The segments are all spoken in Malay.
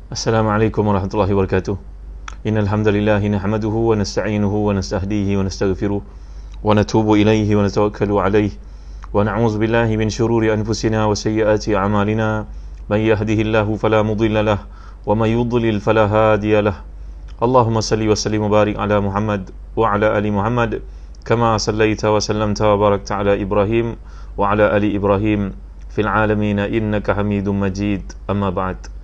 Assalamualaikum warahmatullahi wabarakatuh. Innal hamdalillah nahmaduhu wa nasta'inuhu wa nastahdihi wa nastaghfiruh wa natubu ilaihi wa natawakkalu alaihi wa na'udzu billahi min shururi anfusina wa sayyiati a'malina. Man yahdihillahu fala mudilla lahu wa may yudlil fala hadiya lahu. Allahumma salli wa sallim wa barik ala Muhammad wa ala ali Muhammad kama sallaita wa sallamta wa barakta ala Ibrahim wa ala ali Ibrahim fil alamin innaka Hamidum Majid. Amma ba'd.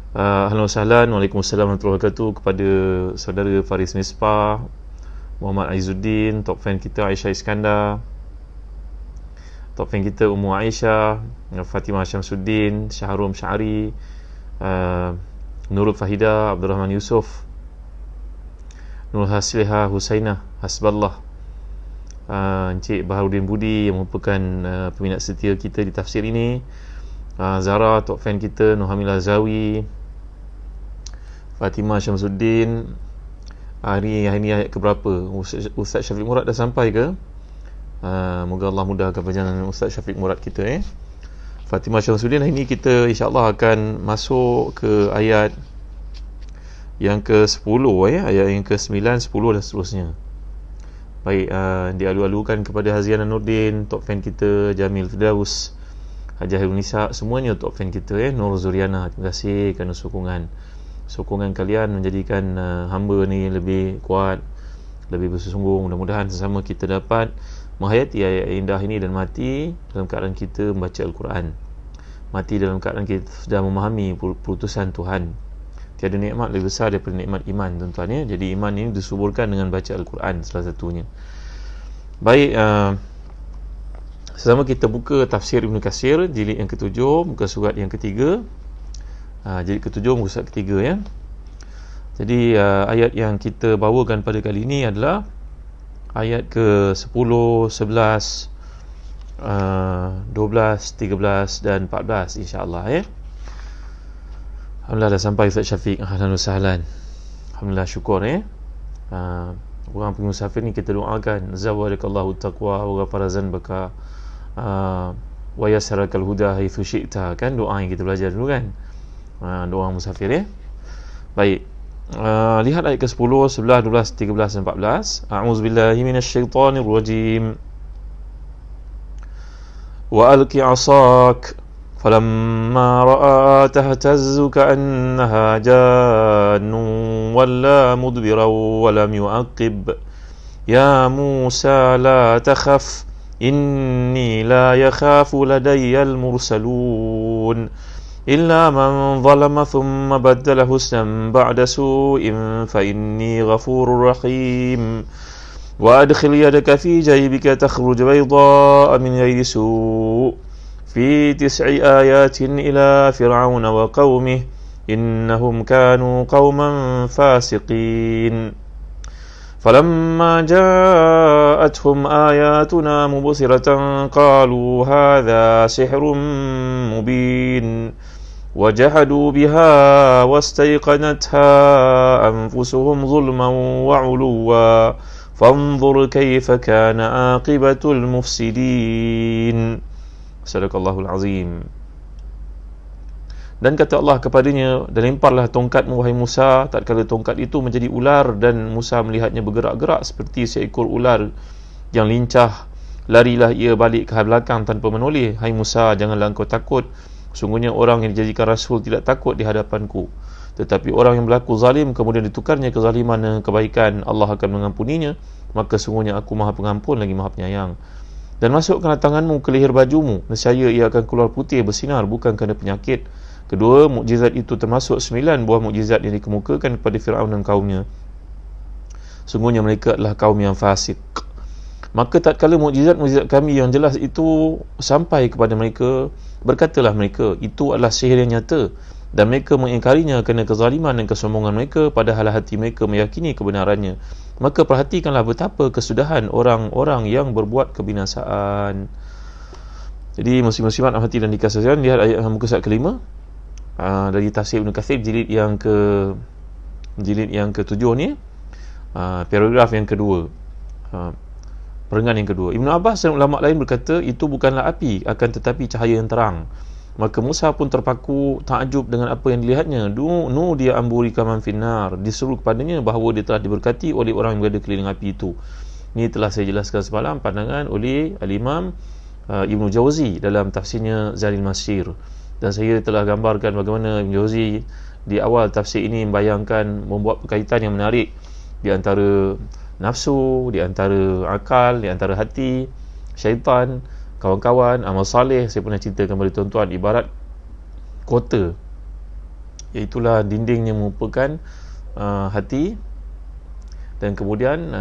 Ahlan wa sahlan, Waalaikumsalam warahmatullahi wabarakatuh kepada saudara Faris Misbah, Muhammad Aizuddin, top fan kita Aisyah Iskandar, top fan kita Ummu Aisyah, Fatimah Syamsuddin, Syahrum Syari, Nurul Fahidah, Abdul Rahman Yusof, Nur Hasliha Husainah Hasballah, Encik Baharudin Budi yang merupakan peminat setia kita di tafsir ini, Zara, top fan kita, Nuhamilah Zawi, Fatimah Syamsuddin. Hari ini ayat keberapa? Ustaz Syafiq Murad dah sampai ke? Moga Allah mudahkan perjalanan Ustaz Syafiq Murad kita. Fatimah Syamsuddin, hari ini kita insyaAllah akan masuk ke ayat yang ke-10, ayat yang ke-9, 10 dan seterusnya. Baik, dialu-alukan kepada Haziana Nurdin, top fan kita, Jamil Firdaus, Hajah Nisa, semuanya top fan kita, Nur Zuriana. Terima kasih kerana sokongan kalian menjadikan hamba ni lebih kuat, lebih bersungguh. Mudah-mudahan sesama kita dapat menghayati ayat indah ini dan mati dalam keadaan kita membaca Al-Quran, mati dalam keadaan kita sudah memahami putusan Tuhan. Tiada nikmat lebih besar daripada nikmat iman, tuan-tuan ya. Jadi iman ini disuburkan dengan baca Al-Quran, salah satunya. Baik, sesama kita buka tafsir Ibn Katsir jilid yang ke-7, muka surat yang ke-3. Jilid ke-7 muka surat ke-3 ya. Jadi ayat yang kita bawakan pada kali ini adalah ayat ke-10, 11, 12, 13 dan 14 insya-Allah ya. Alhamdulillah dah sampai Ustaz Syafiq. Ahlan wa sahlan. Alhamdulillah, syukur ya. Orang pergi musafir ni kita doakan zawadakallahu taqwa wa ghafara zanbaka wa yasarakal huda haitsu syi'ta, kan doa yang kita belajar dulu kan. Doa musafir ya. Baik, lihat ayat ke-10, 11, 12, 13 dan 14. A'udzubillahi minasyaitonir rajim. Wa alqi 'asak falamma ra'a tahtazzu ka'annaha jannun walla mudbiran wa lam yu'aqib. Ya Musa la takhaf inni la yakhafu ladayyal mursalun إلا من ظلم ثم بدل حسنا بعد سوء فإني غفور رحيم وأدخل يدك في جيبك تخرج بيضاء من غير سوء في 9 آيات إلى فرعون وقومه إنهم كانوا قوما فاسقين فلما جاءتهم آياتنا مبصرة قالوا هذا سحر مبين وجحدوا بها واستيقنتها أنفسهم ظلما وعلوا فانظر كيف كان عاقبة المفسدين. صدق الله العظيم. Dan kata Allah kepadanya, dan lemparlah tongkatmu wahai Musa. Tatkala tongkat itu menjadi ular dan Musa melihatnya bergerak-gerak seperti seekor ular yang lincah, larilah ia balik ke belakang tanpa menoleh. Hai Musa, janganlah engkau takut. Sungguhnya orang yang dijadikan Rasul tidak takut di hadapanku. Tetapi orang yang berlaku zalim kemudian ditukarnya kezaliman dengan kebaikan, Allah akan mengampuninya. Maka sungguhnya aku maha pengampun lagi maha penyayang. Dan masukkanlah tanganmu ke leher bajumu, nescaya ia akan keluar putih bersinar, bukan kerana penyakit. Kedua mukjizat itu termasuk 9 buah mukjizat yang dikemukakan kepada Firaun dan kaumnya. Sungguhnya mereka adalah kaum yang fasik. Maka tatkala mukjizat-mukjizat kami yang jelas itu sampai kepada mereka, berkatalah mereka, itu adalah sihir yang nyata, dan mereka mengingkarinya kerana kezaliman dan kesombongan mereka, padahal hati mereka meyakini kebenarannya. Maka perhatikanlah betapa kesudahan orang-orang yang berbuat kebinasaan. Jadi muslim-muslimat hati dan dikasihkan, lihat ayat muka surat ke-5 dari tafsir Ibn Katsir jilid yang ke-7 ni, paragraf yang kedua, perenggan yang kedua. Ibn Abbas dan ulama lain berkata itu bukanlah api, akan tetapi cahaya yang terang. Maka Musa pun terpaku takjub dengan apa yang dilihatnya. Dia amburi kaman finnar, disuruh kepadanya bahawa dia telah diberkati oleh orang yang berada keliling api itu. Ini telah saya jelaskan semalam pandangan oleh Al-Imam Ibn Jauzi dalam tafsirnya Zadul Masir, dan saya telah gambarkan bagaimana Ibn Jauzi di awal tafsir ini membayangkan, membuat perkaitan yang menarik di antara nafsu, di antara akal, di antara hati, syaitan, kawan-kawan, amal saleh. Saya pernah ceritakan kepada tuan-tuan, ibarat kota, iaitulah dindingnya merupakan hati, dan kemudian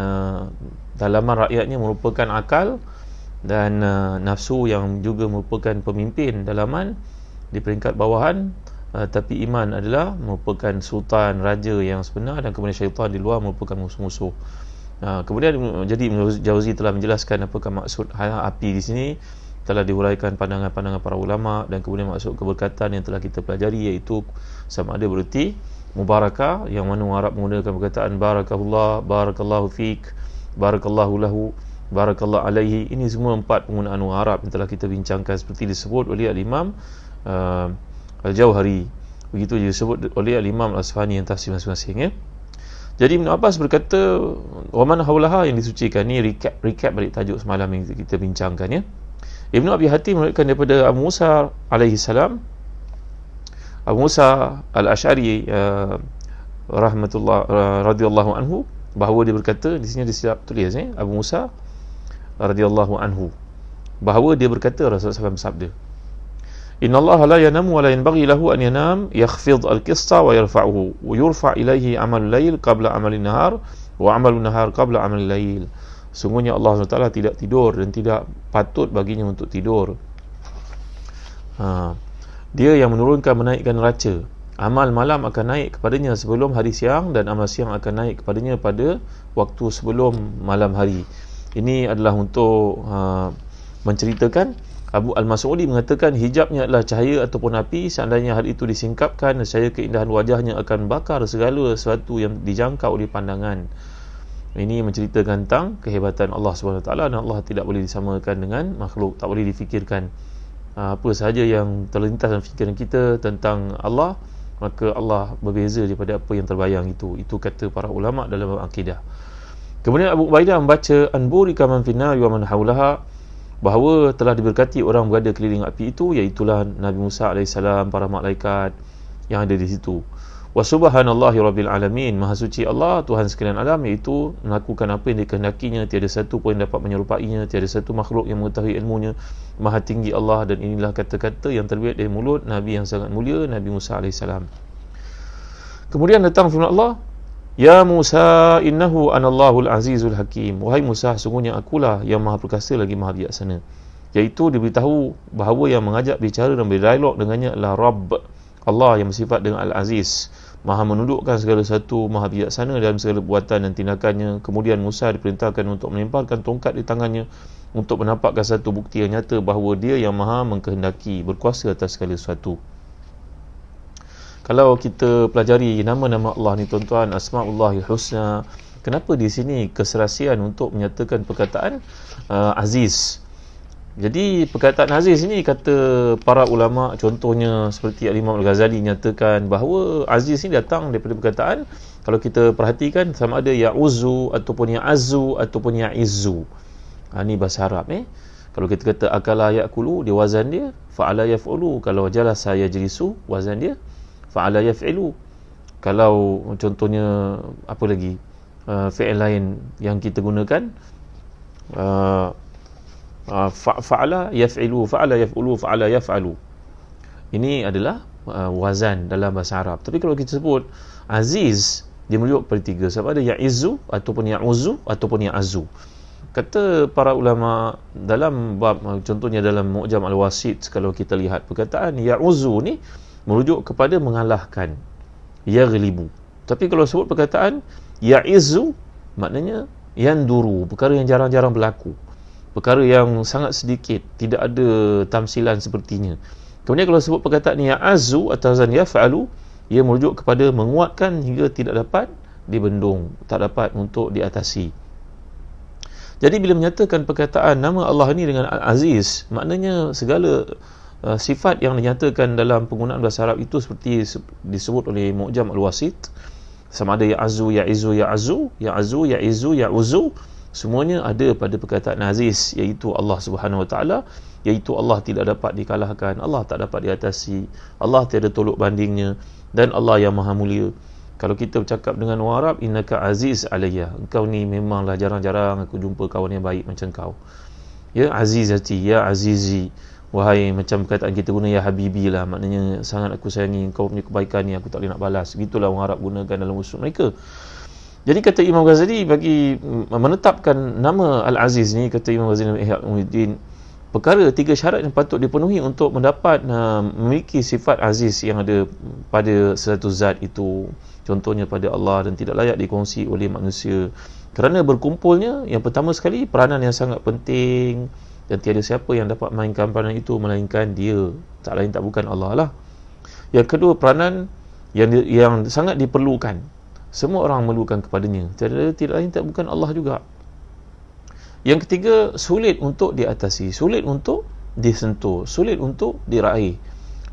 dalaman rakyatnya merupakan akal, dan nafsu yang juga merupakan pemimpin dalaman di peringkat bawahan, tapi iman adalah merupakan sultan, raja yang sebenar, dan kemudian syaitan di luar merupakan musuh-musuh. Kemudian jadi Jauzi telah menjelaskan apakah maksud api di sini, telah dihuraikan pandangan-pandangan para ulama, dan kemudian maksud keberkatan yang telah kita pelajari iaitu sama ada bererti mubarakah, yang mana orang Arab menggunakan perkataan barakallah, barakallahu fiik, barakallahu lahu, barakallahu alaihi. Ini semua 4 penggunaan orang Arab yang telah kita bincangkan seperti disebut oleh Al-Imam Al-Jauhari, begitu juga disebut oleh Al-Imam Al-Asfahani yang tafsir masing-masing, ya. Jadi Ibn Abbas berkata waman haulaha, yang disucikan. Ni recap balik tajuk semalam yang kita bincangkan, ya. Ibn Abi Hatim meriwayatkan daripada Abu Musa alaihi salam, Abu Musa Al-Asy'ari radhiyallahu anhu, bahawa dia berkata, di sini dia silap tulis, Abu Musa radhiyallahu anhu, bahawa dia berkata, Rasulullah SAW bersabda, Inna Allah la yanamu wa la yanbaghi lahu an yanam, yakhfid al-qista wa yarfa'uhu, wa yurfa' ilaihi amalul lail qabla amalin nahar, wa amalun nahar qabla amalil lail. Sungguhnya Allah SWT tidak tidur dan tidak patut baginya untuk tidur. Dia yang menurunkan, menaikkan neraca. Amal malam akan naik kepadanya sebelum hari siang, dan amal siang akan naik kepadanya pada waktu sebelum malam hari. Ini adalah untuk menceritakan Abu Al-Mas'udi mengatakan hijabnya adalah cahaya ataupun api. Seandainya hal itu disingkapkan, saya keindahan wajahnya akan bakar segala sesuatu yang dijangkau oleh pandangan. Ini menceritakan tentang kehebatan Allah SWT, dan Allah tidak boleh disamakan dengan makhluk, tak boleh difikirkan. Apa sahaja yang terlintas dalam fikiran kita tentang Allah, maka Allah berbeza daripada apa yang terbayang itu. Itu kata para ulama dalam akidah. Kemudian Abu Ubaidah membaca anburi kaman finnar wa man haulaha, bahawa telah diberkati orang berada keliling api itu, iaitulah Nabi Musa AS, para malaikat yang ada di situ. Wa subhanallahi rabbil alamin, maha suci Allah Tuhan sekalian alam, iaitu melakukan apa yang dikehendakinya, tiada satu pun yang dapat menyerupainya, tiada satu makhluk yang mengetahui ilmunya. Maha tinggi Allah, dan inilah kata-kata yang terbuat dari mulut Nabi yang sangat mulia, Nabi Musa AS. Kemudian datang firman Allah, Ya Musa innahu anallahu al-azizul hakim, wahai Musa, sungguhnya akulah yang maha perkasa lagi maha bijaksana. Iaitu diberitahu bahawa yang mengajak bicara dan berdialog dengannya adalah Rabb Allah yang bersifat dengan Al-Aziz, maha menundukkan segala satu, maha bijaksana dalam segala perbuatan dan tindakannya. Kemudian Musa diperintahkan untuk melemparkan tongkat di tangannya untuk menampakkan satu bukti yang nyata bahawa dia yang maha mengkehendaki, berkuasa atas segala sesuatu. Kalau kita pelajari nama-nama Allah ni tuan-tuan, Asma'ullahil Husna, kenapa di sini keserasian untuk menyatakan perkataan Aziz? Jadi perkataan Aziz ini, kata para ulama, contohnya seperti Imam Al-Ghazali nyatakan bahawa Aziz ini datang daripada perkataan, kalau kita perhatikan, sama ada Ya'uzu ataupun Ya'azzu ataupun Ya'izzu. Ini bahasa Arab. Kalau kita kata akala ya'kulu, dia wazan dia fa'ala yaf'ulu. Kalau jalasa yajlisu, wazan dia fa'ala yaf'ilu. Kalau contohnya apa lagi, fi'il lain yang kita gunakan, fa'ala yaf'ilu, fa'ala yaf'ulu, fa'ala yaf'alu. Ini adalah wazan dalam bahasa Arab. Tapi kalau kita sebut Aziz, dia merujuk kepada 3, sebab ada Ya'izzu ataupun Ya'uzu ataupun Ya'azzu. Kata para ulama dalam bab, contohnya dalam Mu'jam Al-Wasit, kalau kita lihat perkataan Ya'uzu ni merujuk kepada mengalahkan, yaghlibu. Tapi kalau sebut perkataan Ya'izzu, maknanya yanduru, perkara yang jarang-jarang berlaku, perkara yang sangat sedikit, tidak ada tamsilan sepertinya. Kemudian kalau sebut perkataan Ya'azzu atau zan yaf'alu, ia merujuk kepada menguatkan hingga tidak dapat dibendung, tak dapat untuk diatasi. Jadi bila menyatakan perkataan nama Allah ini dengan Al-Aziz, maknanya segala sifat yang dinyatakan dalam penggunaan bahasa Arab itu seperti disebut oleh Mu'jam Al-Wasit, sama ada ya'azu, ya'izu, ya'azu, ya'azu, ya'izu, ya'uzu, semuanya ada pada perkataan aziz, iaitu Allah Subhanahu Wa Taala, iaitu Allah tidak dapat dikalahkan, Allah tak dapat diatasi, Allah tiada tolak bandingnya, dan Allah yang maha mulia. Kalau kita bercakap dengan orang Arab, innaka aziz alayya, engkau ni memanglah jarang-jarang aku jumpa kawan yang baik macam kau. Ya azizati, ya azizi, wahai, macam perkataan kita guna ya habibi lah, maknanya sangat aku sayangi engkau punya kebaikan ni, aku tak boleh nak balas. Begitulah orang Arab gunakan dalam usul mereka. Jadi kata Imam Ghazali, bagi menetapkan nama Al-Aziz ni, kata Imam Ghazali dalam Ihya Ulumuddin, perkara 3 syarat yang patut dipenuhi untuk mendapat memiliki sifat aziz yang ada pada satu zat itu, contohnya pada Allah, dan tidak layak dikongsi oleh manusia. Kerana berkumpulnya, yang pertama sekali, peranan yang sangat penting, dan tiada siapa yang dapat mainkan peranan itu melainkan Dia, tak lain tak bukan Allah lah. Yang kedua, peranan yang sangat diperlukan, semua orang memerlukan kepadanya, tidak lain tak bukan Allah juga. Yang ketiga, sulit untuk diatasi, sulit untuk disentuh, sulit untuk diraih.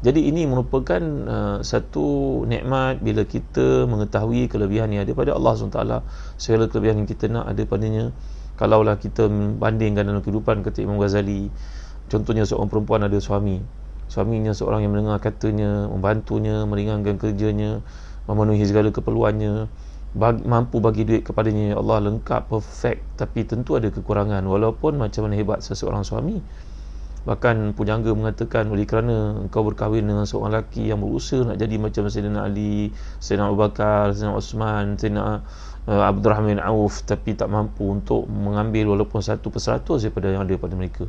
Jadi ini merupakan satu nikmat bila kita mengetahui kelebihan yang ada pada Allah SWT. Segala kelebihan yang kita nak ada padanya. Kalaulah kita bandingkan dalam kehidupan, kata Imam Ghazali, contohnya seorang perempuan ada suaminya seorang yang mendengar katanya, membantunya, meringankan kerjanya, memenuhi segala keperluannya, mampu bagi duit kepadanya, ya Allah, lengkap, perfect. Tapi tentu ada kekurangan, walaupun macam mana hebat seseorang suami. Bahkan pujangga mengatakan, oleh kerana engkau berkahwin dengan seorang lelaki yang berusaha nak jadi macam Sayyidina Ali, Sayyidina Abu Bakar, Sayyidina Osman, Sayyidina Abdurrahman bin Auf, tapi tak mampu untuk mengambil walaupun 1% daripada yang ada pada mereka.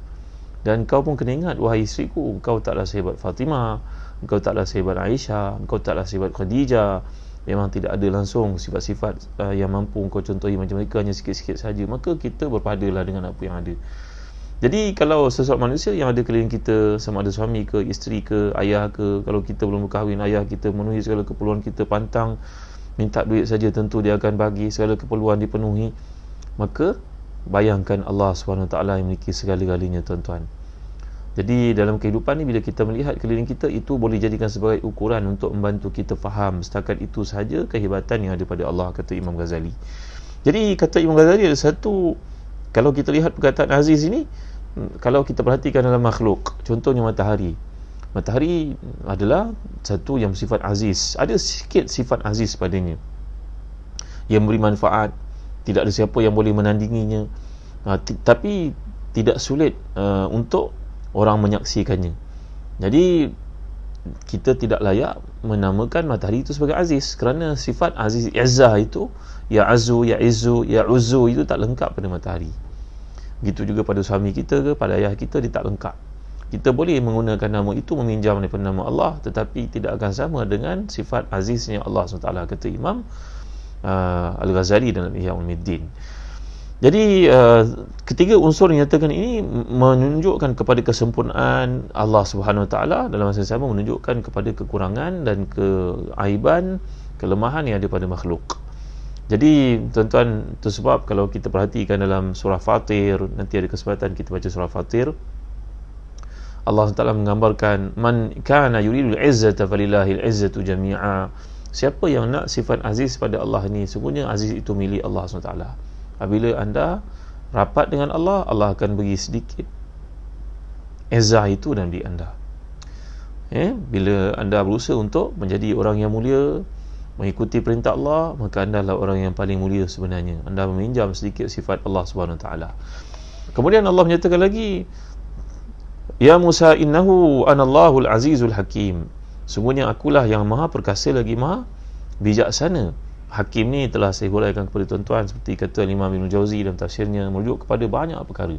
Dan kau pun kena ingat, wahai isteriku, engkau taklah sehebat Fatimah, engkau taklah sehebat Aisyah, engkau taklah sehebat Khadijah. Memang tidak ada langsung sifat-sifat yang mampu engkau contohi macam mereka, hanya sikit-sikit saja. Maka kita berpadalah dengan apa yang ada. Jadi kalau seseorang manusia yang ada keliling kita, sama ada suami ke, isteri ke, ayah ke, kalau kita belum berkahwin, ayah kita memenuhi segala keperluan kita, pantang minta duit saja, tentu dia akan bagi, segala keperluan dipenuhi. Maka bayangkan Allah SWT yang memiliki segala-galanya, tuan-tuan. Jadi dalam kehidupan ni, bila kita melihat keliling kita, itu boleh jadikan sebagai ukuran untuk membantu kita faham setakat itu sahaja kehebatan yang ada pada Allah, kata Imam Ghazali. Jadi kata Imam Ghazali ada satu, kalau kita lihat perkataan aziz ini, kalau kita perhatikan dalam makhluk, contohnya matahari adalah satu yang bersifat aziz. Ada sikit sifat aziz padanya, yang beri manfaat, tidak ada siapa yang boleh menandinginya, tapi tidak sulit untuk orang menyaksikannya. Jadi kita tidak layak menamakan matahari itu sebagai aziz, kerana sifat aziz, izzah itu, ya'azu, ya'izu, ya'uzu, itu tak lengkap pada matahari. Begitu juga pada suami kita ke, pada ayah kita, dia tak lengkap. Kita boleh menggunakan nama itu, meminjam daripada nama Allah, tetapi tidak akan sama dengan sifat aziznya Allah SWT, kata Imam Al-Ghazali dalam Ihya Ulumuddin. Jadi ketiga unsur yang nyatakan ini menunjukkan kepada kesempurnaan Allah Subhanahu Wa Taala, dalam masa yang sama menunjukkan kepada kekurangan dan keaiban, kelemahan yang ada pada makhluk. Jadi tuan-tuan, itu sebab kalau kita perhatikan dalam surah Fatir, nanti ada kesempatan kita baca surah Fatir, Allah SWT menggambarkan, man kana yuridul izzata falillahil izzatu jami'a. Siapa yang nak sifat aziz pada Allah ni, sungguhnya aziz itu milik Allah SWT. Apabila anda rapat dengan Allah, Allah akan beri sedikit izzah itu dalam diri anda. Bila anda berusaha untuk menjadi orang yang mulia, mengikuti perintah Allah, maka anda adalah orang yang paling mulia sebenarnya. Anda meminjam sedikit sifat Allah Subhanahu Wa Taala. Kemudian Allah menyatakan lagi, ya Musa, innahu anallahu al-azizul hakim. Sungguhnya akulah yang maha perkasa lagi maha bijaksana. Hakim ni telah saya huraikan kepada tuan-tuan, seperti kata Imam Ibn Jauzi dalam tafsirnya, merujuk kepada banyak perkara.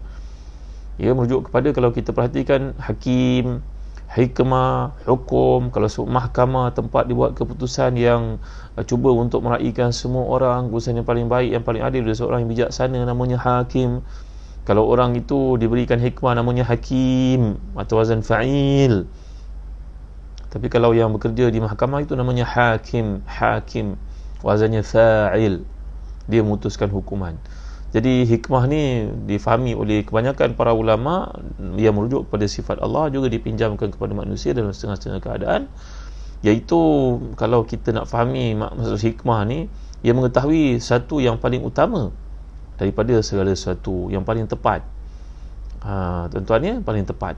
Ia merujuk kepada, kalau kita perhatikan, hakim, hikmah, hukum. Kalau mahkamah, tempat dibuat keputusan yang cuba untuk meraihkan semua orang, keputusan yang paling baik, yang paling adil dari seorang yang bijaksana, namanya hakim. Kalau orang itu diberikan hikmah, namanya hakim atau wazan fa'il. Tapi kalau yang bekerja di mahkamah itu namanya hakim, wazannya fa'il, dia memutuskan hukuman. Jadi hikmah ni difahami oleh kebanyakan para ulama yang merujuk kepada sifat Allah, juga dipinjamkan kepada manusia dalam setengah-setengah keadaan, iaitu kalau kita nak fahami maksud hikmah ni, ia mengetahui satu yang paling utama daripada segala sesuatu, yang paling tepat. Tuan-tuan, paling tepat.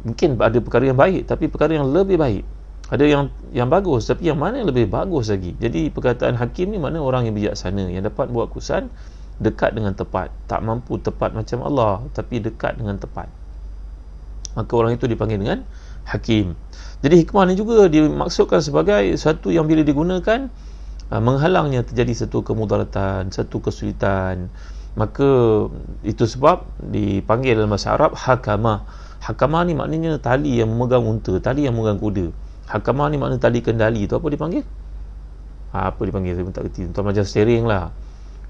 Mungkin ada perkara yang baik, tapi perkara yang lebih baik. Ada yang bagus, tapi yang mana yang lebih bagus lagi. Jadi perkataan hakim ni mana orang yang bijaksana, yang dapat buat keputusan dekat dengan tepat. Tak mampu tepat macam Allah, tapi dekat dengan tepat. Maka orang itu dipanggil dengan hakim. Jadi hikmah ni juga dimaksudkan sebagai satu yang bila digunakan menghalangnya terjadi satu kemudaratan, satu kesulitan. Maka itu sebab dipanggil dalam bahasa Arab hakamah. Hakamah ni maknanya tali yang memegang unta, tali yang memegang kuda. Hakamah ni makna tali kendali tu apa dipanggil? Apa dipanggil? Saya pun tak kerti. Tuan macam steering lah.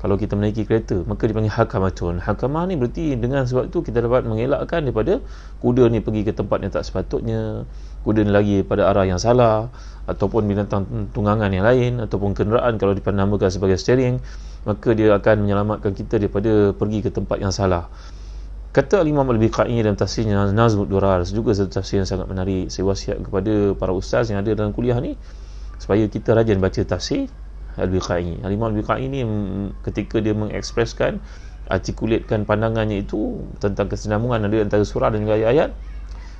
Kalau kita menaiki kereta, maka dipanggil hakamatun. Hakamah ni berarti dengan sebab itu kita dapat mengelakkan daripada kuda ni pergi ke tempat yang tak sepatutnya, kuda ni lagi pada arah yang salah, ataupun binatang tunggangan yang lain, ataupun kenderaan kalau dipanamakan sebagai steering, maka dia akan menyelamatkan kita daripada pergi ke tempat yang salah. Kata Imam Al-Biqai dalam tafsirnya Nazmud Durar, juga satu tafsir yang sangat menarik. Saya wasiat kepada para ustaz yang ada dalam kuliah ni supaya kita rajin baca tafsir Al-Biqai. Imam Al-Biqai ni ketika dia mengekspreskan, artikulatkan pandangannya itu tentang kesinambungan ada antara surah dan juga ayat-ayat,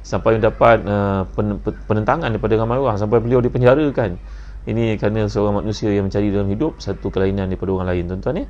sampai mendapat penentangan daripada ramai orang, sampai beliau dipenjarakan. Ini kerana seorang manusia yang mencari dalam hidup satu kelainan daripada orang lain, tuan-tuan ya.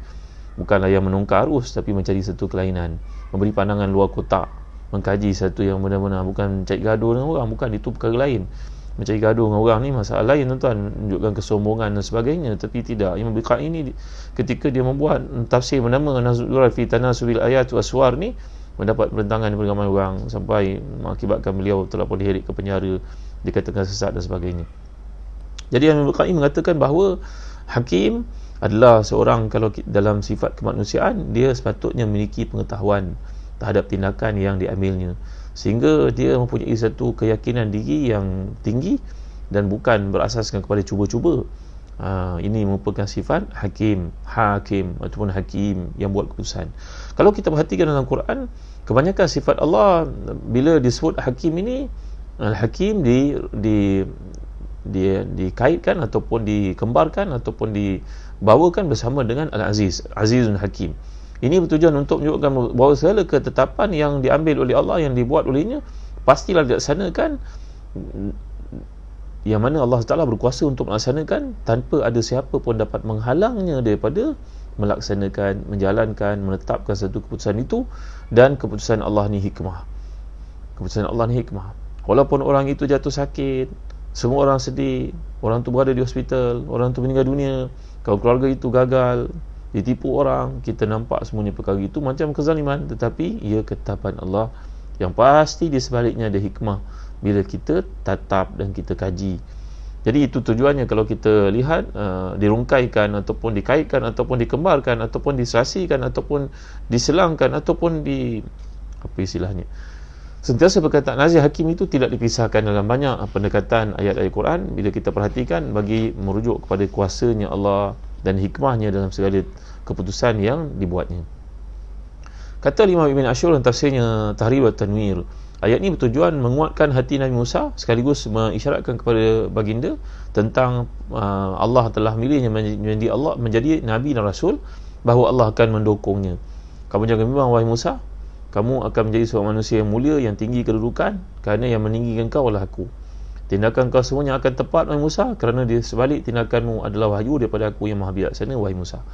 Bukanlah yang menongkar arus, tapi mencari satu kelainan, memberi pandangan luar kotak, mengkaji satu yang benar-benar, bukan mencari gaduh dengan orang, bukan, itu perkara lain. Mencari gaduh dengan orang ni masalah lain, tuan-tuan, menunjukkan kesombongan dan sebagainya. Tapi tidak, Imam Biqai ini ketika dia membuat tafsir bernama Nazrul fi Tanasubil Ayat wa Aswar ni, mendapat penentangan daripada ramai orang, sampai mengakibatkan beliau telah pun diheret ke penjara, dikatakan sesat dan sebagainya. Jadi Imam Biqai mengatakan bahawa hakim adalah seorang, kalau dalam sifat kemanusiaan, dia sepatutnya memiliki pengetahuan terhadap tindakan yang diambilnya, sehingga dia mempunyai satu keyakinan diri yang tinggi dan bukan berasaskan kepada cuba-cuba. Ini merupakan sifat hakim ataupun hakim yang buat keputusan. Kalau kita perhatikan dalam Quran, kebanyakan sifat Allah bila disebut hakim ini, Al-Hakim dikaitkan ataupun dikembarkan ataupun dibawakan bersama dengan Al-Aziz, Azizun Hakim. Ini bertujuan untuk menunjukkan bahawa segala ketetapan yang diambil oleh Allah, yang dibuat olehnya, pastilah dilaksanakan, yang mana Allah Ta'ala berkuasa untuk melaksanakan tanpa ada siapa pun dapat menghalangnya daripada melaksanakan, menjalankan, menetapkan satu keputusan itu. Dan keputusan Allah ni hikmah. Keputusan Allah ni hikmah. Walaupun orang itu jatuh sakit, semua orang sedih, orang tu berada di hospital, orang tu meninggal dunia, kalau keluarga itu gagal, ditipu orang, kita nampak semuanya perkara itu macam kezaliman, tetapi ia ketetapan Allah yang pasti di sebaliknya ada hikmah bila kita tatap dan kita kaji. Jadi itu tujuannya kalau kita lihat dirungkaikan ataupun dikaitkan ataupun dikembarkan ataupun diserasikan ataupun diselangkan ataupun apa istilahnya, sentiasa perkataan Aziz Hakim itu tidak dipisahkan dalam banyak pendekatan ayat-ayat Quran. Bila kita perhatikan, bagi merujuk kepada kuasanya Allah dan hikmahnya dalam segala keputusan yang dibuatnya. Kata Imam Ibn Ashur dalam tafsirnya Tahrir wa Tanwir, ayat ini bertujuan menguatkan hati Nabi Musa sekaligus mengisyaratkan kepada baginda tentang Allah telah milihnya menjadi Nabi dan Rasul, bahawa Allah akan mendukungnya. Kamu jangan bimbang wahai Musa, kamu akan menjadi seorang manusia yang mulia, yang tinggi kedudukan, kerana yang meninggikan kau adalah aku. Tindakan kau semuanya akan tepat wahai Musa, kerana di sebalik tindakanmu adalah wahyu daripada aku yang maha bijaksana wahai Musa.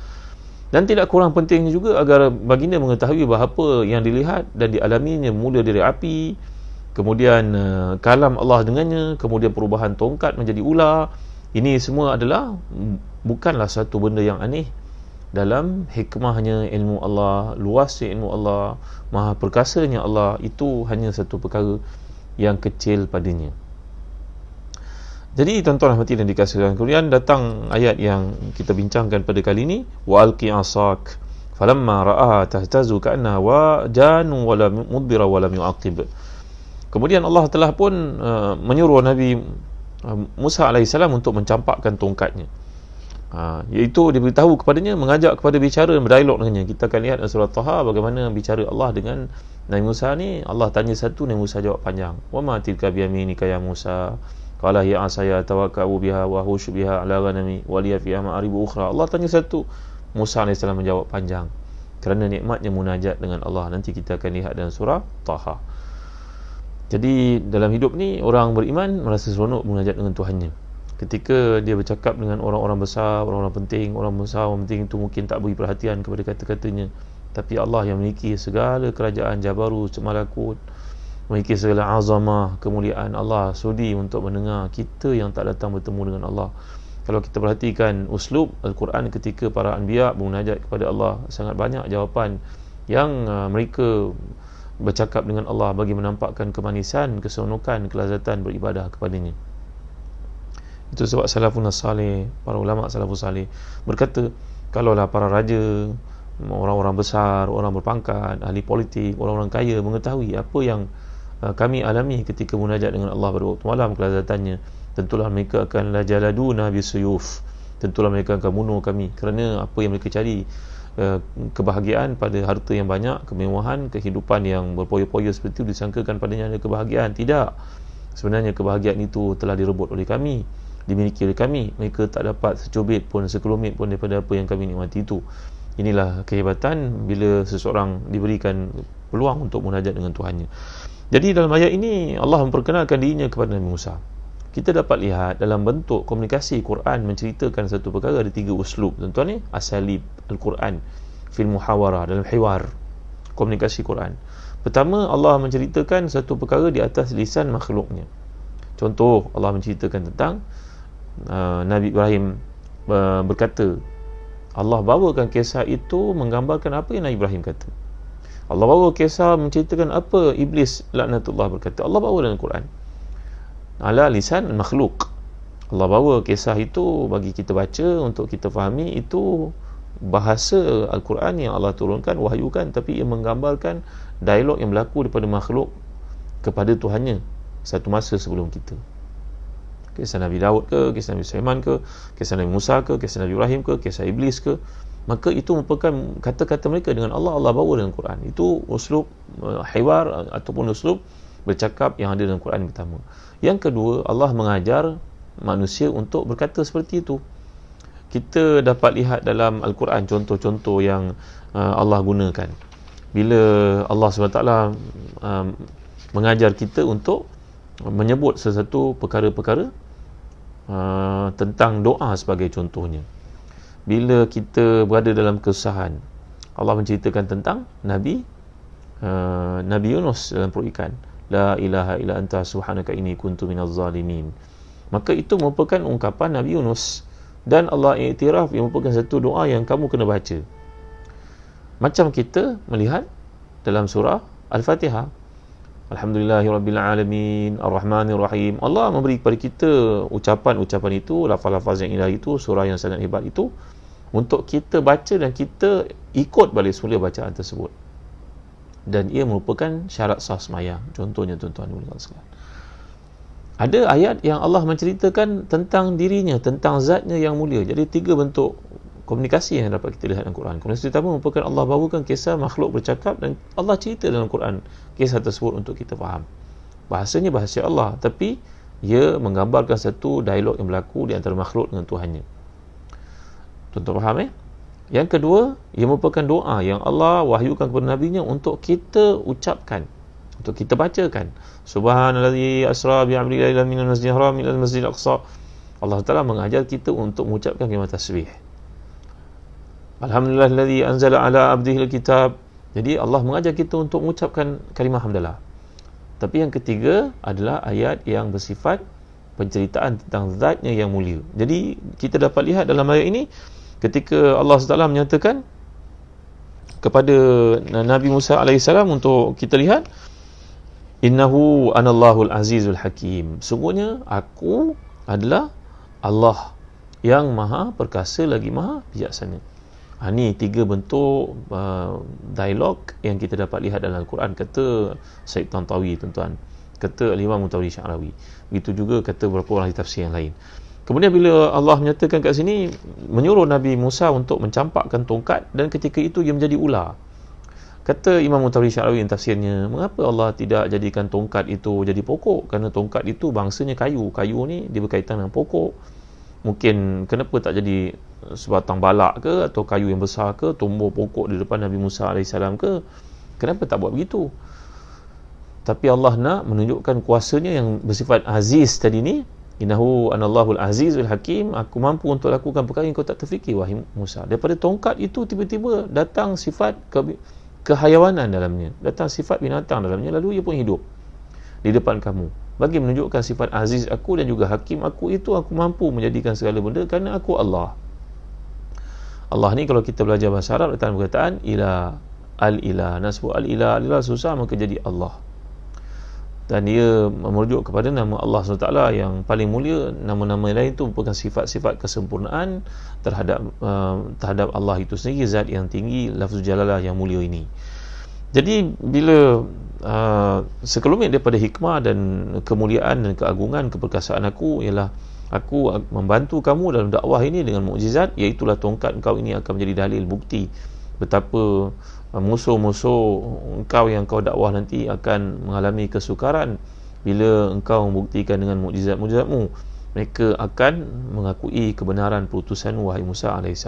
Dan tidak kurang pentingnya juga agar baginda mengetahui bahawa apa yang dilihat dan dialaminya mula dari api, kemudian kalam Allah dengannya, kemudian perubahan tongkat menjadi ular, ini semua adalah bukanlah satu benda yang aneh. Dalam hikmahnya ilmu Allah, luasnya ilmu Allah, maha perkasanya Allah, itu hanya satu perkara yang kecil padanya. Jadi tuan-tuan rahmati dan dikasihi, kemudian datang ayat yang kita bincangkan pada kali ini, wa alqi asak falamma ra'aha tahtazu ka'annaha wajanu wa lam mudbira wa lam yu'aqib. Kemudian Allah telah pun menyuruh Nabi Musa alaihissalam untuk mencampakkan tongkatnya. Iaitu dia beritahu kepadanya, mengajak kepada bicara dan berdialog dengannya. Kita akan lihat dalam surah Taha bagaimana bicara Allah dengan Nabi Musa ni. Allah tanya satu, Nabi Musa jawab panjang. Wa ma tilka biyaminika ya Musa? Qala hiya asaya tawakkau biha wa hushu biha ala ghanami wa liya fiha ma'aribu ukhra. Allah tanya satu, Musa AS menjawab panjang kerana nikmatnya munajat dengan Allah. Nanti kita akan lihat dalam surah Taha. Jadi dalam hidup ni orang beriman merasa seronok munajat dengan Tuhannya. Ketika dia bercakap dengan orang-orang besar, orang-orang penting, orang besar, orang penting itu mungkin tak beri perhatian kepada kata-katanya. Tapi Allah yang memiliki segala kerajaan Jabarut, Malakut, memiliki segala azamah, kemuliaan, Allah sudi untuk mendengar kita yang tak datang bertemu dengan Allah. Kalau kita perhatikan uslub Al-Quran ketika para anbiya bermunajat kepada Allah, sangat banyak jawapan yang mereka bercakap dengan Allah bagi menampakkan kemanisan, keseronokan, kelazatan beribadah kepadanya. Itu sebab salafun salih, para ulama salafus salih berkata, kalaulah para raja, orang-orang besar, orang berpangkat, ahli politik, orang-orang kaya mengetahui apa yang kami alami ketika munajat dengan Allah pada waktu malam, kelazatannya, tentulah mereka akan lajaladuna bisuyuf, tentulah mereka akan bunuh kami, kerana apa yang mereka cari, kebahagiaan pada harta yang banyak, kemewahan, kehidupan yang berpoya-poya seperti itu, disangkakan padanya ada kebahagiaan. Tidak, sebenarnya kebahagiaan itu telah direbut oleh kami, dimiliki oleh kami. Mereka tak dapat secubit pun, sekelumit pun daripada apa yang kami nikmati itu. Inilah kehebatan bila seseorang diberikan peluang untuk munajat dengan Tuhannya. Jadi dalam ayat ini Allah memperkenalkan dirinya kepada Nabi Musa. Kita dapat lihat dalam bentuk komunikasi Quran menceritakan satu perkara, ada 3 uslub. Tuan-tuan ni asalib Al-Quran fil muhawarah, dalam hiwar, komunikasi Quran. Pertama, Allah menceritakan satu perkara di atas lisan makhluknya. Contoh, Allah menceritakan tentang Nabi Ibrahim berkata, Allah bawakan kisah itu menggambarkan apa yang Nabi Ibrahim kata. Allah bawa kisah menceritakan apa Iblis laknatullah berkata. Allah bawa dalam Quran ala lisan makhluk. Allah bawa kisah itu bagi kita baca, untuk kita fahami. Itu bahasa Al-Quran yang Allah turunkan, wahyukan, tapi ia menggambarkan dialog yang berlaku daripada makhluk kepada Tuhannya satu masa sebelum kita. Kisah Nabi Daud ke, kisah Nabi Sulaiman ke, kisah Nabi Musa ke, kisah Nabi Ibrahim ke, kisah Iblis ke, maka itu merupakan kata-kata mereka dengan Allah, Allah bawa dalam Quran. Itu uslub hiwar ataupun uslub bercakap yang ada dalam Quran yang pertama. Yang kedua, Allah mengajar manusia untuk berkata seperti itu. Kita dapat lihat dalam Al-Quran contoh-contoh yang Allah gunakan. Bila Allah SWT mengajar kita untuk menyebut sesuatu perkara-perkara tentang doa sebagai contohnya. Bila kita berada dalam kesusahan, Allah menceritakan tentang Nabi Yunus dalam perut ikan. La ilaha illa anta subhanaka inni kuntu minaz zalimin. Maka itu merupakan ungkapan Nabi Yunus, dan Allah iktiraf yang merupakan satu doa yang kamu kena baca. Macam kita melihat dalam surah Al-Fatihah, Alhamdulillahirabbil alamin arrahmanir rahim. Allah memberi kepada kita ucapan-ucapan itu, lafaz-lafaz yang indah itu, surah yang sangat hebat itu, untuk kita baca dan kita ikut balik semula bacaan tersebut. Dan ia merupakan syarat sah sembahyang. Contohnya tuan-tuan dan sekalian, ada ayat yang Allah menceritakan tentang dirinya, tentang zatnya yang mulia. Jadi 3 bentuk komunikasi yang dapat kita lihat dalam Quran. Komunikasi pertama merupakan Allah bawakan kisah makhluk bercakap, dan Allah cerita dalam Quran kisah tersebut untuk kita faham. Bahasanya bahasa Allah, tapi ia menggambarkan satu dialog yang berlaku di antara makhluk dengan Tuhannya. Tuan-tuan faham Yang kedua, ia merupakan doa yang Allah wahyukan kepada Nabi-Nya untuk kita ucapkan, untuk kita bacakan. Subhanallazi asra bi'abdihi ila minal masjidil haram ila masjidil aqsa. Allah Taala mengajar kita untuk mengucapkan kalimah tasbih. Alhamdulillahillazi anzala ala abdihi alkitab. Jadi Allah mengajar kita untuk mengucapkan kalimah hamdalah. Tapi yang ketiga adalah ayat yang bersifat penceritaan tentang zatnya yang mulia. Jadi kita dapat lihat dalam ayat ini, ketika Allah SWT menyatakan kepada Nabi Musa AS untuk kita lihat, innahu anallahul azizul hakim, sungguhnya aku adalah Allah yang maha perkasa lagi maha bijaksana. Ini 3 bentuk dialog yang kita dapat lihat dalam Al-Quran, kata Syed Tantawi, tuan-tuan, kata Al-Imam Mutawalli Sya'rawi. Begitu juga kata beberapa orang tafsir yang lain. Kemudian bila Allah menyatakan kat sini, menyuruh Nabi Musa untuk mencampakkan tongkat, dan ketika itu ia menjadi ular. Kata Imam Tabari Syarawi yang tafsirnya, mengapa Allah tidak jadikan tongkat itu jadi pokok? Kerana tongkat itu bangsanya kayu. Kayu ni dia berkaitan dengan pokok. Mungkin kenapa tak jadi sebatang balak ke, atau kayu yang besar ke, tumbuh pokok di depan Nabi Musa AS ke? Kenapa tak buat begitu? Tapi Allah nak menunjukkan kuasanya yang bersifat aziz tadi ni. Innahu anallahu al-azizul hakim, aku mampu untuk lakukan perkara yang kau tak terfikir wahai Musa. Daripada tongkat itu tiba-tiba datang sifat kehayawanan dalamnya, datang sifat binatang dalamnya, lalu ia pun hidup di depan kamu, bagi menunjukkan sifat aziz aku dan juga hakim aku. Itu aku mampu menjadikan segala benda kerana aku Allah. Allah ni kalau kita belajar bahasa Arab, datang perkataan ilah, al-ilah. Nak sebut al-ilah, al-ilah susah, maka jadi Allah. Dan dia merujuk kepada nama Allah SWT yang paling mulia. Nama-nama lain itu merupakan sifat-sifat kesempurnaan terhadap Allah itu sendiri, zat yang tinggi, lafzul jalalah yang mulia ini. Jadi bila sekelumit daripada hikmah dan kemuliaan dan keagungan keperkasaan aku ialah aku membantu kamu dalam dakwah ini dengan mukjizat, iaitulah tongkat engkau ini akan menjadi dalil bukti betapa musuh-musuh engkau yang kau dakwah nanti akan mengalami kesukaran bila engkau membuktikan dengan mukjizat-mukjizatmu. Mereka akan mengakui kebenaran perutusan wahai Musa AS.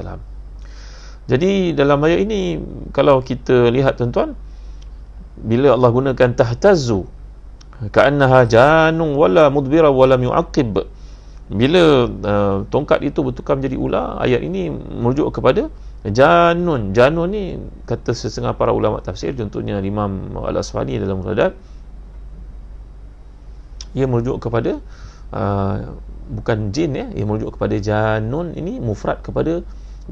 Jadi dalam ayat ini kalau kita lihat tuan-tuan, bila Allah gunakan tahtazzu ka'annaha janun wala mudbira wala yu'aqib, bila tongkat itu bertukar menjadi ular, ayat ini merujuk kepada janun. Janun ni kata setengah para ulama tafsir, contohnya Imam Al-Asfahani dalam Mufradat, ia merujuk kepada bukan jin ya, ia merujuk kepada janun. Ini mufrad kepada